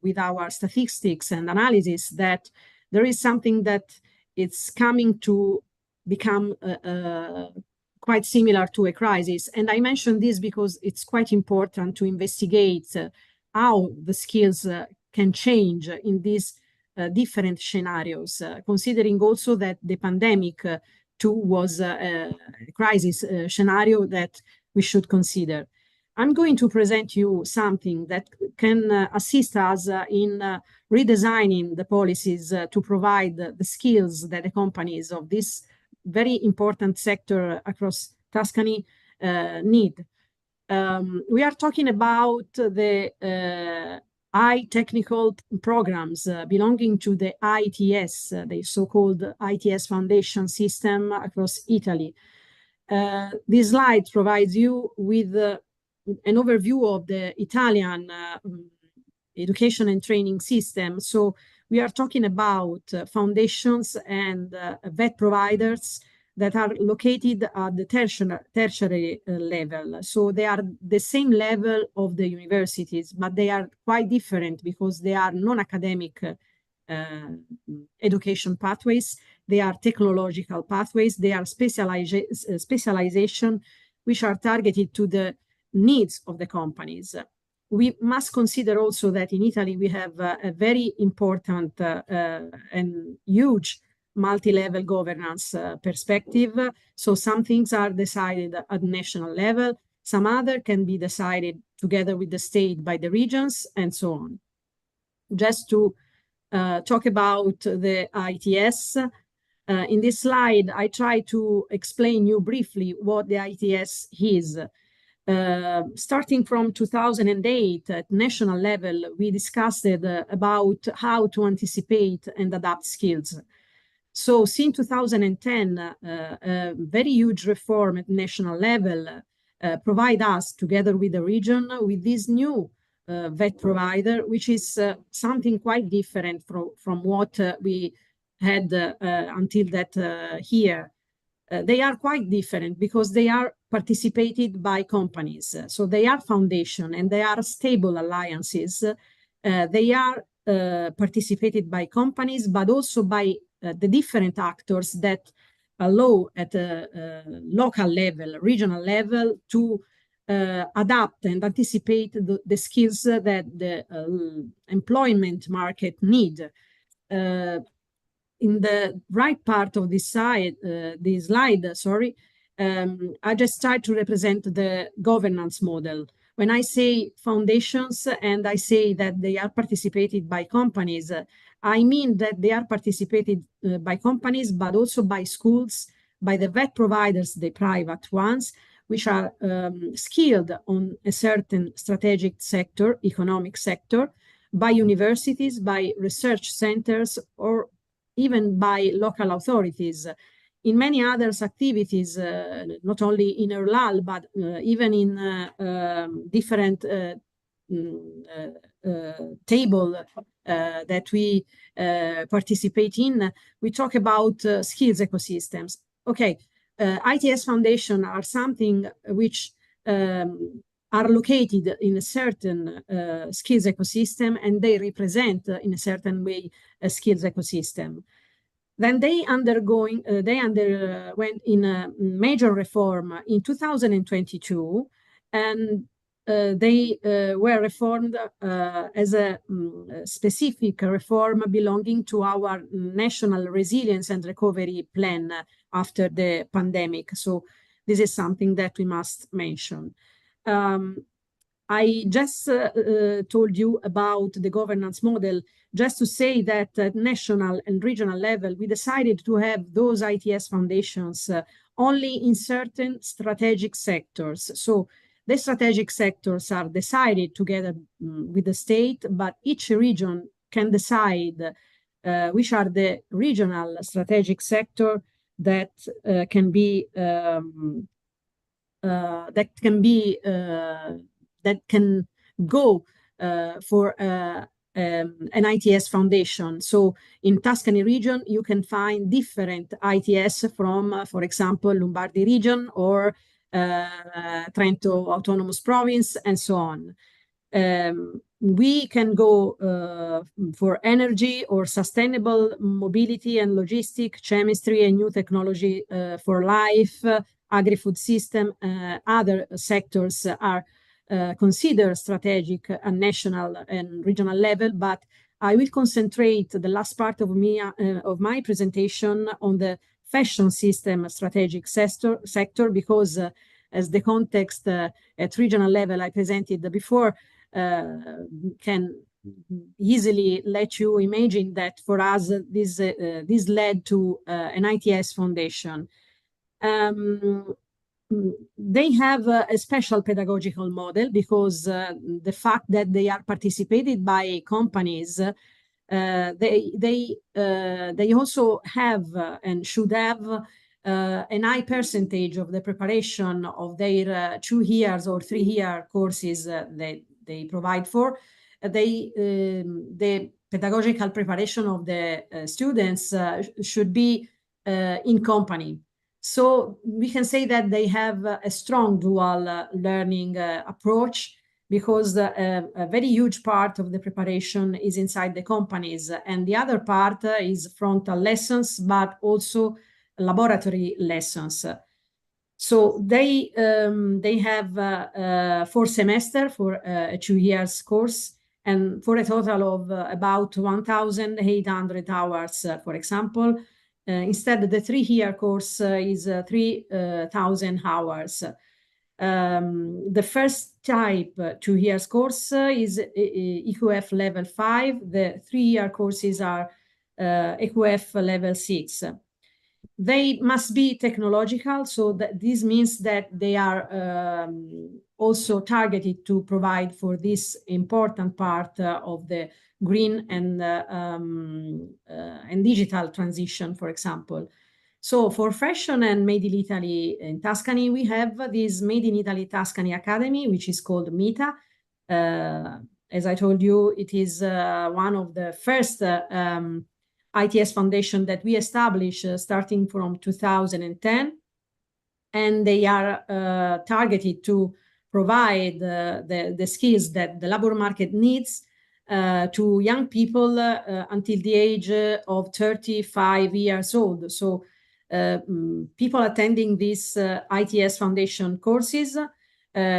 with our statistics and analysis that there is something that it's coming to become quite similar to a crisis. And I mention this because it's quite important to investigate how the skills can change in these different scenarios, considering also that the pandemic too was a crisis scenario that we should consider. I'm going to present you something that can assist us in redesigning the policies to provide the skills that the companies of this very important sector across Tuscany need. We are talking about the high technical programs belonging to the ITS, the so-called ITS foundation system across Italy. This slide provides you with an overview of the Italian education and training system. So we are talking about foundations and vet providers that are located at the tertiary level. So they are the same level of the universities, but they are quite different because they are non-academic education pathways. They are technological pathways. They are specialization which are targeted to the needs of the companies. We must consider also that in Italy we have a very important and huge multi-level governance perspective. So some things are decided at national level, some other can be decided together with the state by the regions, and so on. Just to talk about the ITS, in this slide, I try to explain you briefly what the ITS is. Starting from 2008 at national level, we discussed about how to anticipate and adapt skills. So since 2010, a very huge reform at national level provide us, together with the region, with this new vet provider, which is something quite different from what we had until that year. They are quite different because they are participated by companies. So they are foundation and they are stable alliances. They are participated by companies, but also by the different actors that allow at a local level, regional level, to adapt and anticipate the skills that the employment market need. In the right part of this slide, I just try to represent the governance model. When I say foundations and I say that they are participated by companies, I mean that they are participated by companies, but also by schools, by the vet providers, the private ones, which are skilled on a certain strategic sector, economic sector, by universities, by research centers, or even by local authorities. In many other activities, not only in ERLAL, but even in different table that we participate in, we talk about skills ecosystems. Okay, ITS Foundation are something which are located in a certain skills ecosystem, and they represent in a certain way a skills ecosystem. Then they underwent in a major reform in 2022, and they were reformed as a specific reform belonging to our national resilience and recovery plan after the pandemic. So this is something that we must mention. I just told you about the governance model, just to say that at national and regional level, we decided to have those ITS foundations only in certain strategic sectors. So the strategic sectors are decided together with the state, but each region can decide which are the regional strategic sector that can go for an ITS foundation. So in Tuscany region, you can find different ITS from, for example, Lombardy region or Trento Autonomous Province, and so on. We can go for energy or sustainable mobility and logistic, chemistry and new technology for life, agri-food system. Other sectors are considered strategic at national and regional level, but I will concentrate the last part of my presentation on the fashion system strategic sector because as the context at regional level I presented before can easily let you imagine that for us this led to an ITS foundation. They have a special pedagogical model because the fact that they are participated by companies, they also have and should have an high percentage of the preparation of their 2 years or 3 year courses that they provide for. The pedagogical preparation of the students should be in company. So we can say that they have a strong dual learning approach because a very huge part of the preparation is inside the companies and the other part is frontal lessons, but also laboratory lessons. So they have 4 semesters for a 2 years course and for a total of about 1,800 hours, for example. instead, the 3-year course is 3,000 hours. The first type 2 years course is EQF level 5. The 3-year courses are EQF level 6. They must be technological, so that this means that they are also targeted to provide for this important part of the green and digital transition, for example. So for fashion and Made in Italy in Tuscany, we have this Made in Italy Tuscany Academy, which is called MITA. As I told you, it is one of the first ITS foundation that we established starting from 2010. And they are targeted to provide the skills that the labor market needs to young people until the age of 35 years old. So people attending these ITS foundation courses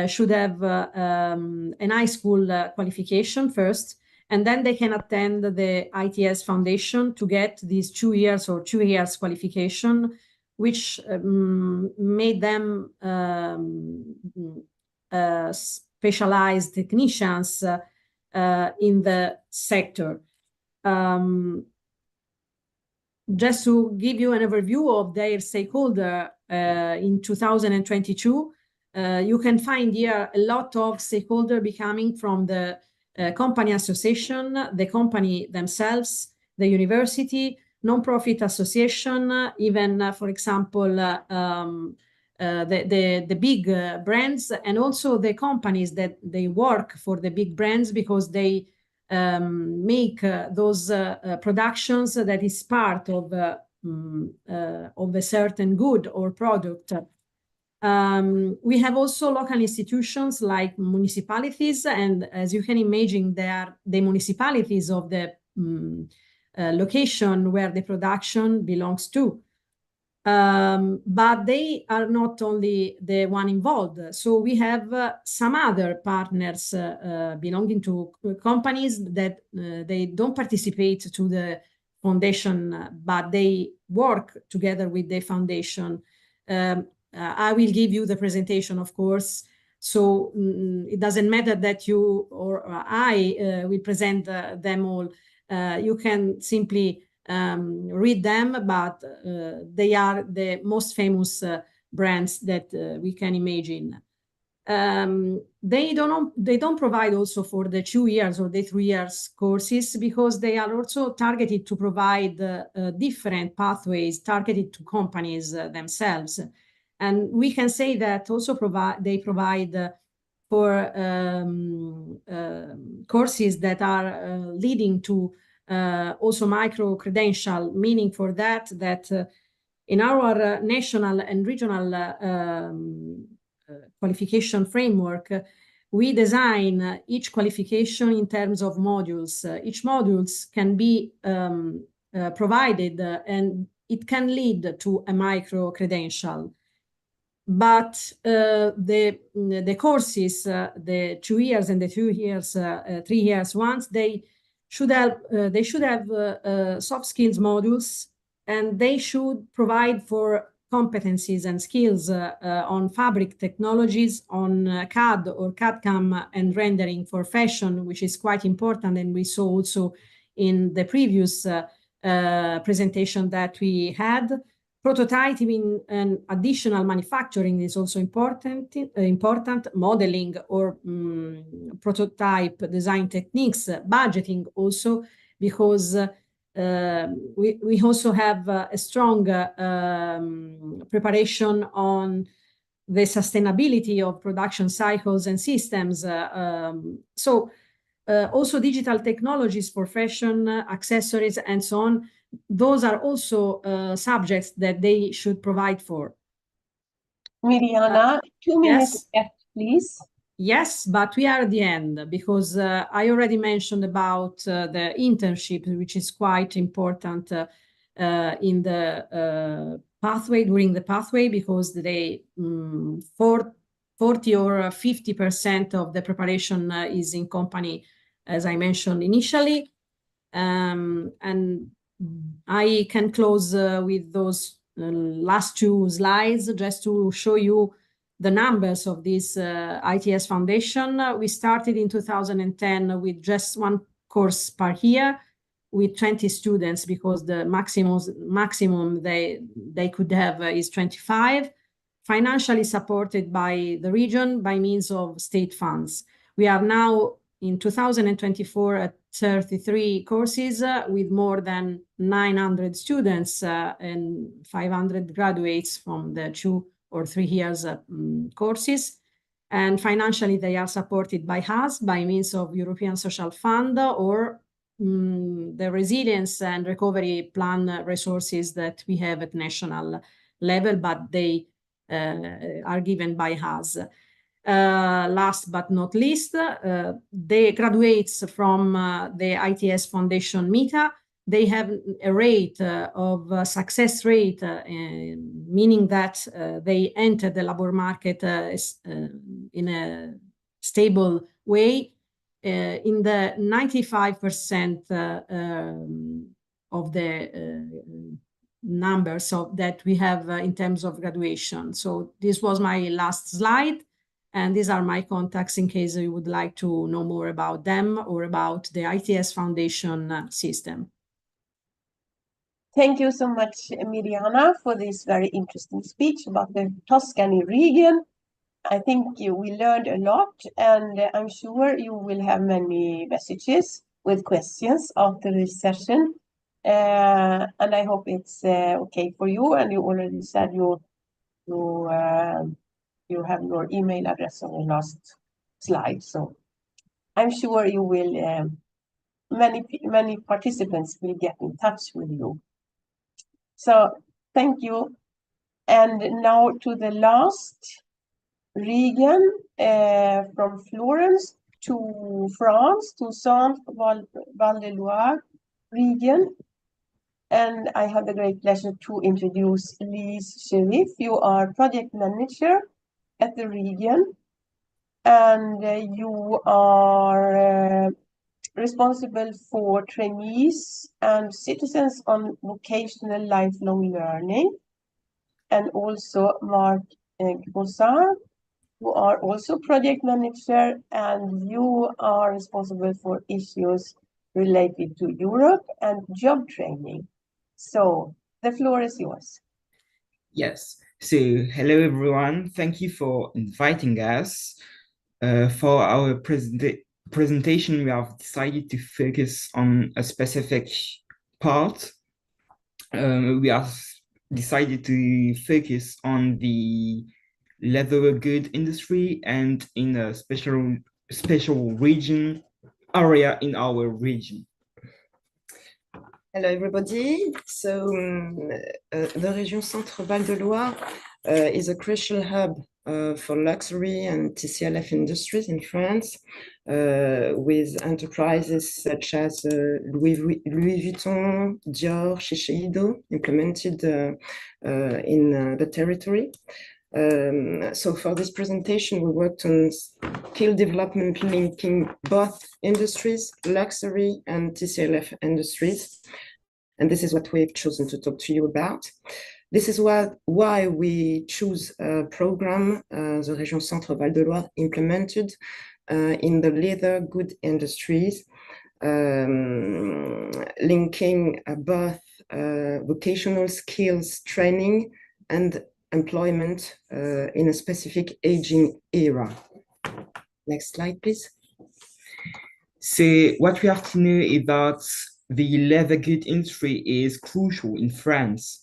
should have an high school qualification first, and then they can attend the ITS foundation to get these 2 years or 2 years qualification, which made them specialized technicians in the sector. Just to give you an overview of their stakeholder, in 2022, you can find here a lot of stakeholder becoming from the company association, the company themselves, the university, non-profit association, even, for example, the big brands, and also the companies that they work for the big brands, because they make those productions that is part of a certain good or product. We have also local institutions like municipalities, and as you can imagine, they are the municipalities of the location where the production belongs to. But they are not only the one involved. So we have some other partners belonging to companies that they don't participate to the foundation, but they work together with the foundation. I will give you the presentation, of course. So it doesn't matter that you or I will present them all. You can simply read them, but they are the most famous brands that we can imagine. They don't provide also for the 2 years or the 3 years courses, because they are also targeted to provide different pathways targeted to companies themselves. And we can say that also they provide for courses that are leading to also micro credential, meaning for that in our national and regional qualification framework, we design each qualification in terms of modules. Each modules can be provided and it can lead to a micro credential. But the courses, the 2 years and the 2 years, 3 years ones, they should have soft skills modules, and they should provide for competencies and skills on fabric technologies, on CAD or CAD/CAM and rendering for fashion, which is quite important, and we saw also in the previous presentation that we had. Prototyping and additional manufacturing is also important. Modeling or prototype design techniques, budgeting also, because we also have a strong preparation on the sustainability of production cycles and systems. Also digital technologies for fashion, accessories, and so on. Those are also subjects that they should provide for. Mirjana, 2 minutes left, please. Yes, but we are at the end, because I already mentioned about the internship, which is quite important in the pathway, during the pathway, because they 40 or 50% of the preparation is in company, as I mentioned initially. And I can close with those last two slides just to show you the numbers of this ITS Foundation. We started in 2010 with just one course per year with 20 students, because the maximum they could have is 25, financially supported by the region by means of state funds. We are now in 2024 at 33 courses with more than 900 students and 500 graduates from the 2 or 3 years courses. And financially, they are supported by us by means of European Social Fund or the resilience and recovery plan resources that we have at national level, but they are given by us. Last but not least, the graduates from the ITS Foundation MITA, they have a rate of success rate, meaning that they enter the labor market in a stable way, in the 95% of the numbers that we have in terms of graduation. So this was my last slide. And these are my contacts in case you would like to know more about them or about the ITS Foundation system. Thank you so much, Miriana, for this very interesting speech about the Tuscany region. I think we learned a lot, and I'm sure you will have many messages with questions after this session. And I hope it's okay for you. And you already said you have your email address on the last slide. So I'm sure you will, many participants will get in touch with you. So thank you. And now to the last region, from Florence to France, to Saint-Val-de-Loire region. And I have the great pleasure to introduce Lise Sherif. You are project manager at the region, and you are responsible for trainees and citizens on vocational lifelong learning, and also Marc Gossin, who are also project manager, and you are responsible for issues related to Europe and job training. So the floor is yours. Yes. So hello, everyone. Thank you for inviting us. For our presentation, we have decided to focus on a specific part. We have decided to focus on the leather good industry and in a special region area in our region. Hello, everybody. So the region Centre-Val de Loire is a crucial hub for luxury and TCFL industries in France, with enterprises such as Louis Vuitton, Dior, Shiseido implemented in the territory. So for this presentation, we worked on skill development linking both industries, luxury and TCFL industries. And this is what we've chosen to talk to you about. This is why we choose a program the Région Centre-Val de Loire implemented in the leather good industries, linking both vocational skills training and employment in a specific aging era. Next slide, please. So what we have to know is that the leather good industry is crucial in France.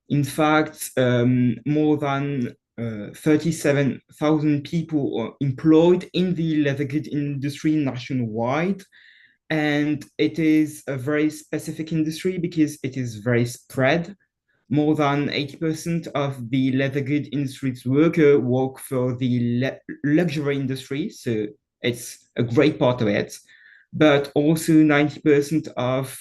In fact, more than 37,000 people are employed in the leather good industry nationwide. And it is a very specific industry because it is very spread. More than 80% of the leather good industry's workers work for the luxury industry, so it's a great part of it. But also 90% of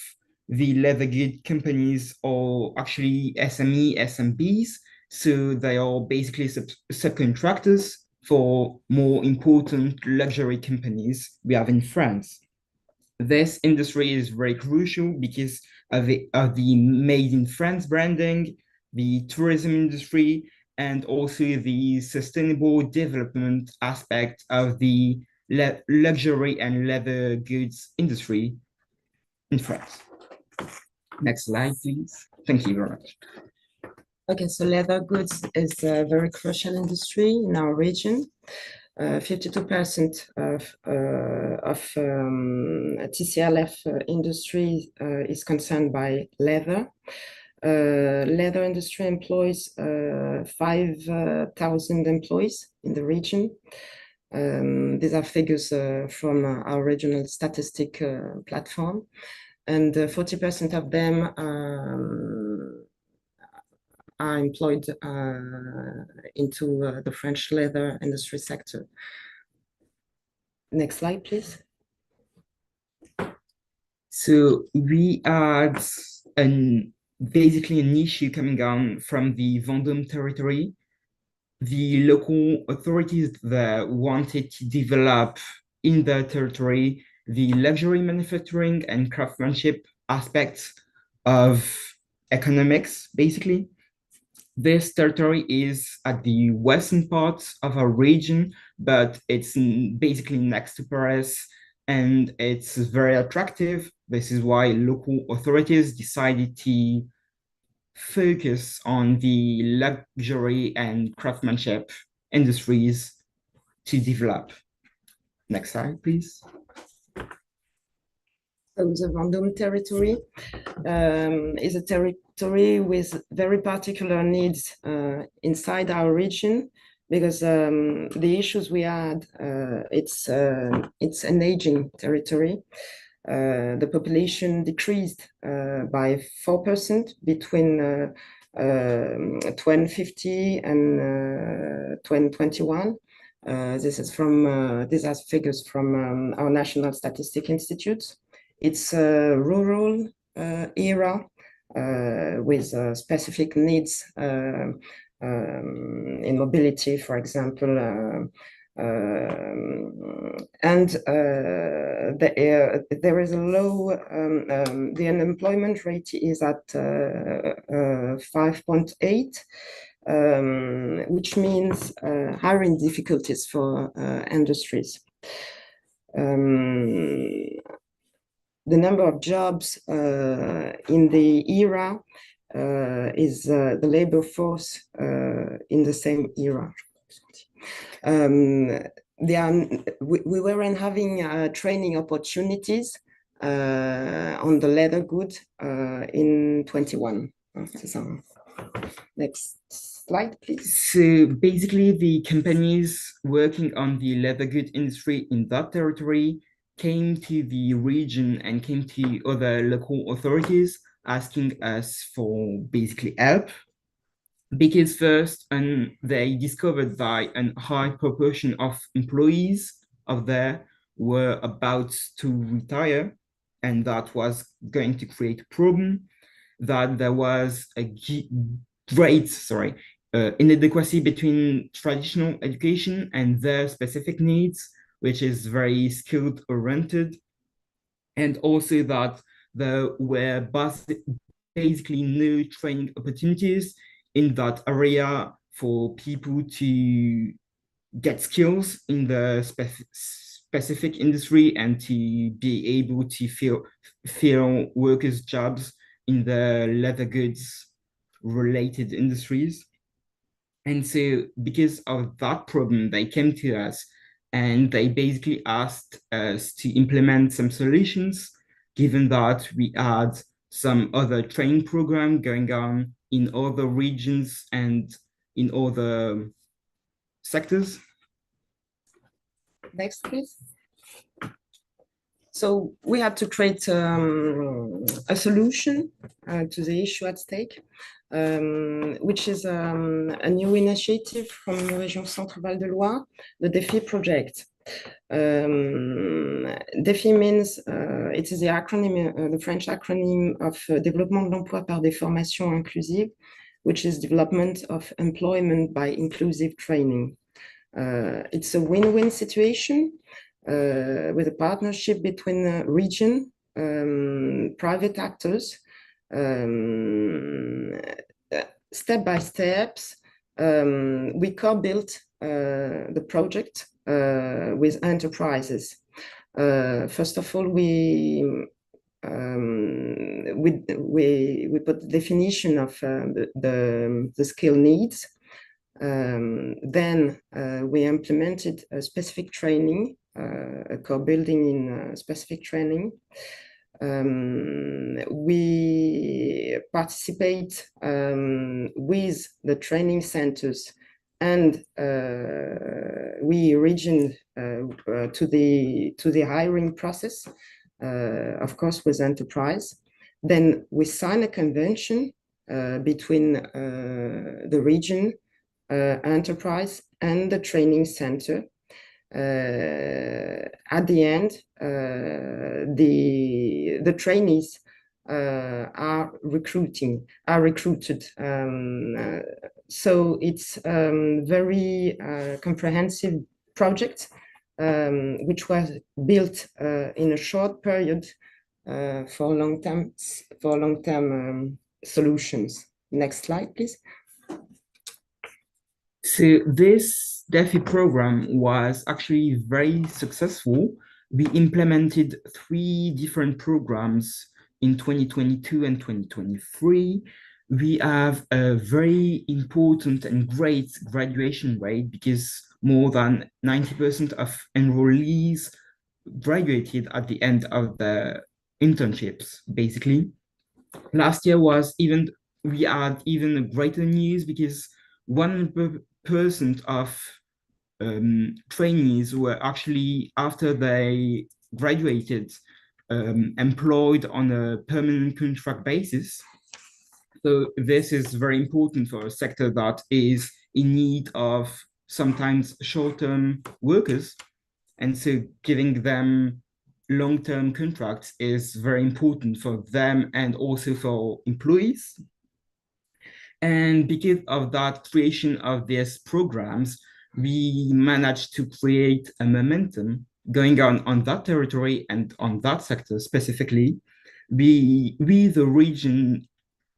the leather good companies are actually SME, SMBs, so they are basically subcontractors for more important luxury companies we have in France. This industry is very crucial because of the Made in France branding, the tourism industry, and also the sustainable development aspect of the luxury and leather goods industry in France. Next slide, please. Thank you very much. Okay, so leather goods is a very crucial industry in our region. 52% of TCFL industry is concerned by leather. Leather industry employs 5,000 employees in the region. These are figures from our regional statistic platform, and 40% of them are employed into the French leather industry sector. Next slide, please. So we had basically an issue coming on from the Vendôme territory. The local authorities there wanted to develop in their territory the luxury manufacturing and craftsmanship aspects of economics, basically. This territory is at the western part of our region, but it's basically next to Paris, and it's very attractive. This is why local authorities decided to focus on the luxury and craftsmanship industries to develop. Next slide, please. So the Vendôme territory is a territory with very particular needs inside our region, because the issues we had, it's an aging territory. The population decreased by 4% between 2050 and 2021. These are figures from our National Statistic Institute. It's a rural era with specific needs in mobility, for example, and there is a low, the unemployment rate is at 5.8, which means hiring difficulties for industries. The number of jobs in the era is the labor force in the same era. We weren't having training opportunities on the leather goods in 21. So, next slide, please. So basically, the companies working on the leather goods industry in that territory came to the region and came to other local authorities asking us for basically help, because first, and they discovered that a high proportion of employees of there were about to retire, and that was going to create a problem, that there was a great inadequacy between traditional education and their specific needs, which is very skilled oriented, and also that there were basically no training opportunities in that area for people to get skills in the specific industry and to be able to fill workers' jobs in the leather goods related industries. And so because of that problem, they came to us and they basically asked us to implement some solutions, given that we had some other training program going on in other regions and in other sectors. Next, please. So we had to create a solution to the issue at stake, which is a new initiative from the Région Centre-Val de Loire, the DEFI project. DEFI means, it is the acronym, the French acronym of Développement de l'emploi par des formations inclusives, which is development of employment by inclusive training. It's a win-win situation with a partnership between region, private actors, Step by steps, we co-built the project with enterprises. First of all, we put the definition of the skill needs. Then we implemented a specific training, a co-building in specific training. We participate with the training centers, and we region to the hiring process, of course, with enterprise. Then we sign a convention between the region, enterprise, and the training center. At the end, the trainees are recruited. So it's very comprehensive project, which was built in a short period for long-term solutions. Next slide, please. So this DEFI program was actually very successful. We implemented 3 different programs in 2022 and 2023. We have a very important and great graduation rate because more than 90% of enrollees graduated at the end of the internships, basically. Last year we had even greater news because 1% of trainees were actually, after they graduated, employed on a permanent contract basis. So this is very important for a sector that is in need of sometimes short-term workers. And so giving them long-term contracts is very important for them and also for employees. And because of that creation of these programs, we managed to create a momentum going on that territory and on that sector specifically. We the region,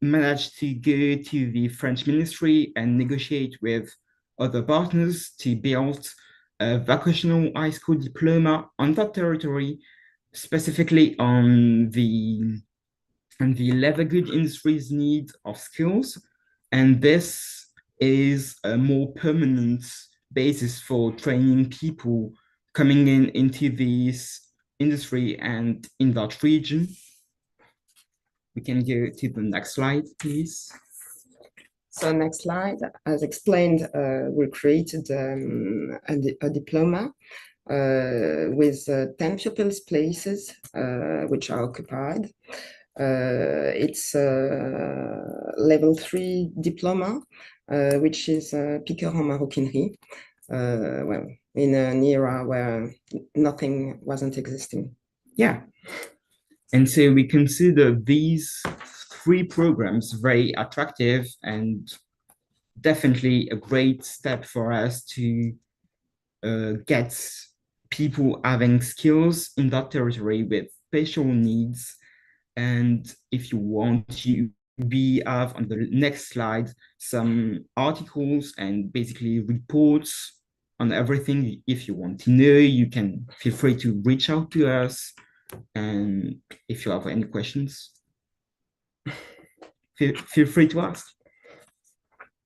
managed to go to the French ministry and negotiate with other partners to build a vocational high school diploma on that territory, specifically on the leather goods industry's need of skills. And this is a more permanent basis for training people coming into this industry and in that region. We can go to the next slide, please. So next slide, as explained, we created a diploma with 10 pupils places, which are occupied. It's a level 3 diploma, which is piqueur en maroquinerie, well, in an era where nothing wasn't existing. Yeah. And so we consider these 3 programs very attractive and definitely a great step for us to get people having skills in that territory with special needs. And if you want, we have on the next slide some articles and basically reports on everything. If you want to know, you can feel free to reach out to us. And if you have any questions, feel free to ask.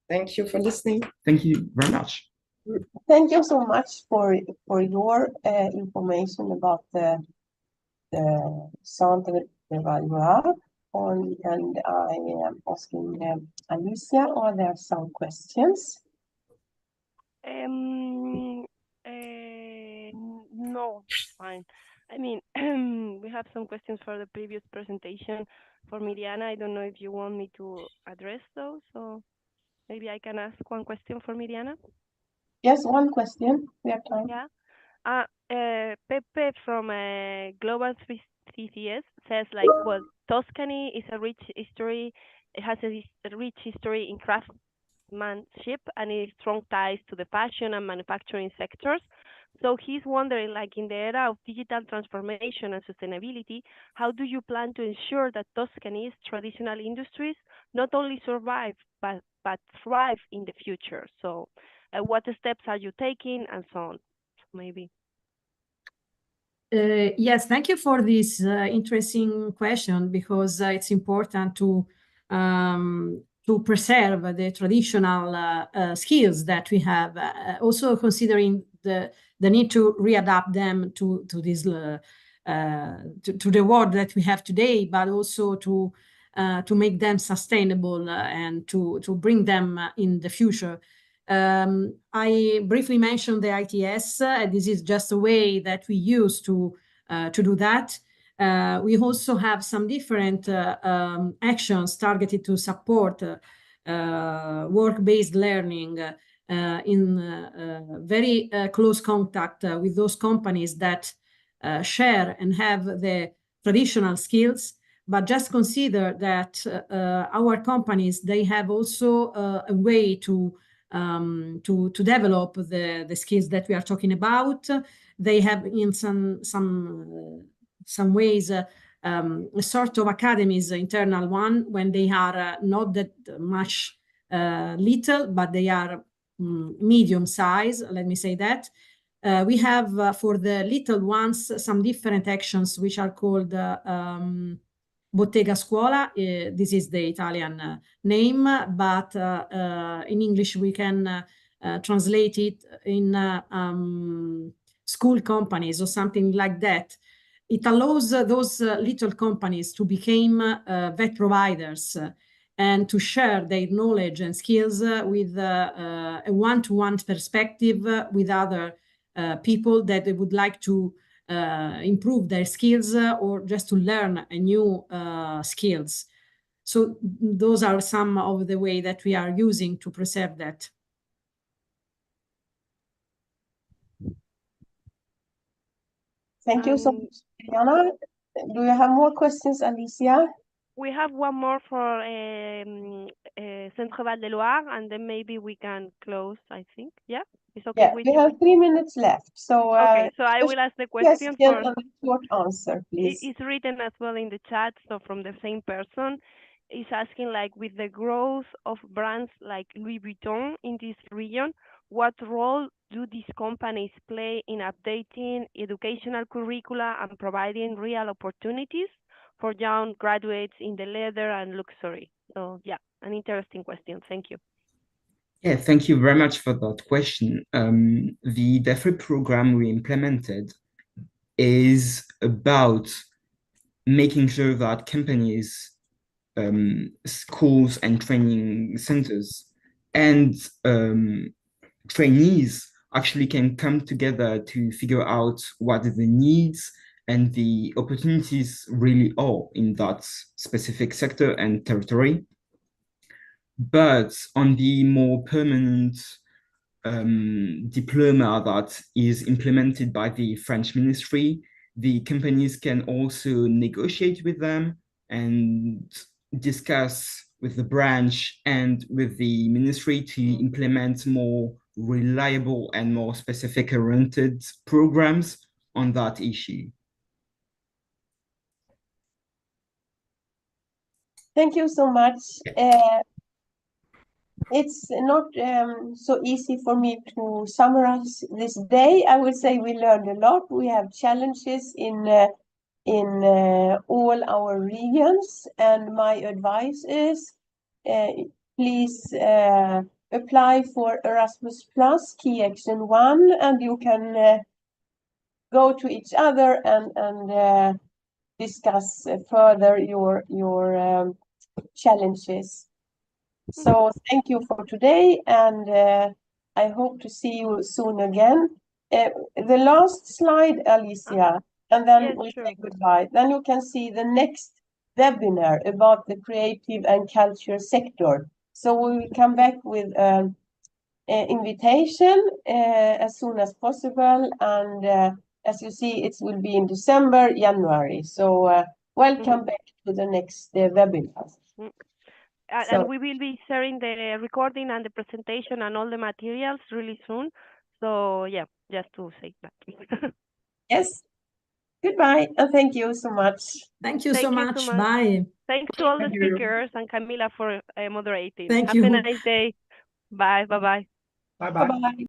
Thank you for listening. Thank you very much. Thank you so much for your information about the Centre de Valois. And I am asking Alicia, are there some questions? No, fine. I mean, we have some questions for the previous presentation for Miriana. I don't know if you want me to address those, so maybe I can ask one question for Miriana. Yes, one question. We have time. Yeah. Pepe from Global TCS says, like, well, Tuscany is a rich history. It has a rich history in craftsmanship and strong ties to the fashion and manufacturing sectors. So he's wondering, like in the era of digital transformation and sustainability, how do you plan to ensure that Tuscany's traditional industries not only survive but thrive in the future? So, what steps are you taking, and so on? Maybe. Yes, thank you for this interesting question, because it's important to preserve the traditional skills that we have, also considering the need to readapt them to this to the world that we have today, but also to make them sustainable and to bring them in the future. I briefly mentioned the ITS. This is just a way that we use to do that. We also have some different actions targeted to support work-based learning in very close contact with those companies that share and have the traditional skills. But just consider that our companies, they have also a way to develop the skills that we are talking about. They have in some ways a sort of academies, internal one, when they are not that much little, but they are medium size, let me say that. We have for the little ones some different actions which are called Bottega Scuola. This is the Italian name, but in English we can translate it in school companies or something like that. It allows those little companies to become vet providers and to share their knowledge and skills with a one-to-one perspective with other people that they would like to improve their skills or just to learn a new skills. So those are some of the way that we are using to preserve that. Thank you so much, Diana. Do you have more questions, Alicia? We have one more for Centre Val de Loire, and then maybe we can close, I think. Yeah, it's okay with we you? have 3 minutes left. So, okay, so I will ask the question for... and a short answer, please. It's written as well in the chat, so from the same person. Is asking, like, with the growth of brands like Louis Vuitton in this region, what role do these companies play in updating educational curricula and providing real opportunities for young graduates in the leather and luxury? So yeah, an interesting question. Thank you. Yeah, thank you very much for that question. The DEFRE program we implemented is about making sure that companies, schools and training centers and trainees actually can come together to figure out what the needs and the opportunities really are in that specific sector and territory. But on the more permanent diploma that is implemented by the French ministry, the companies can also negotiate with them and discuss with the branch and with the ministry to implement more reliable and more specific oriented programs on that issue. Thank you so much. It's not so easy for me to summarize this day. I would say we learned a lot. We have challenges in all our regions, and my advice is please apply for Erasmus Plus Key Action 1, and you can go to each other and discuss further your challenges. So thank you for today, and I hope to see you soon again. The last slide, Alicia, and then yes, we sure. say goodbye. Then you can see the next webinar about the creative and culture sector. So we will come back with an invitation as soon as possible, and as you see, it will be in December, January. So welcome back to the next webinar. And we will be sharing the recording and the presentation and all the materials really soon. So yeah, just to say that. Yes. Goodbye, and thank you so much. Thank you Thank so you much. so much. Bye. Thanks to all the Thank you. speakers and Camila for moderating. Thank Have a you. nice day. Bye. Bye-bye. Bye-bye. Bye-bye.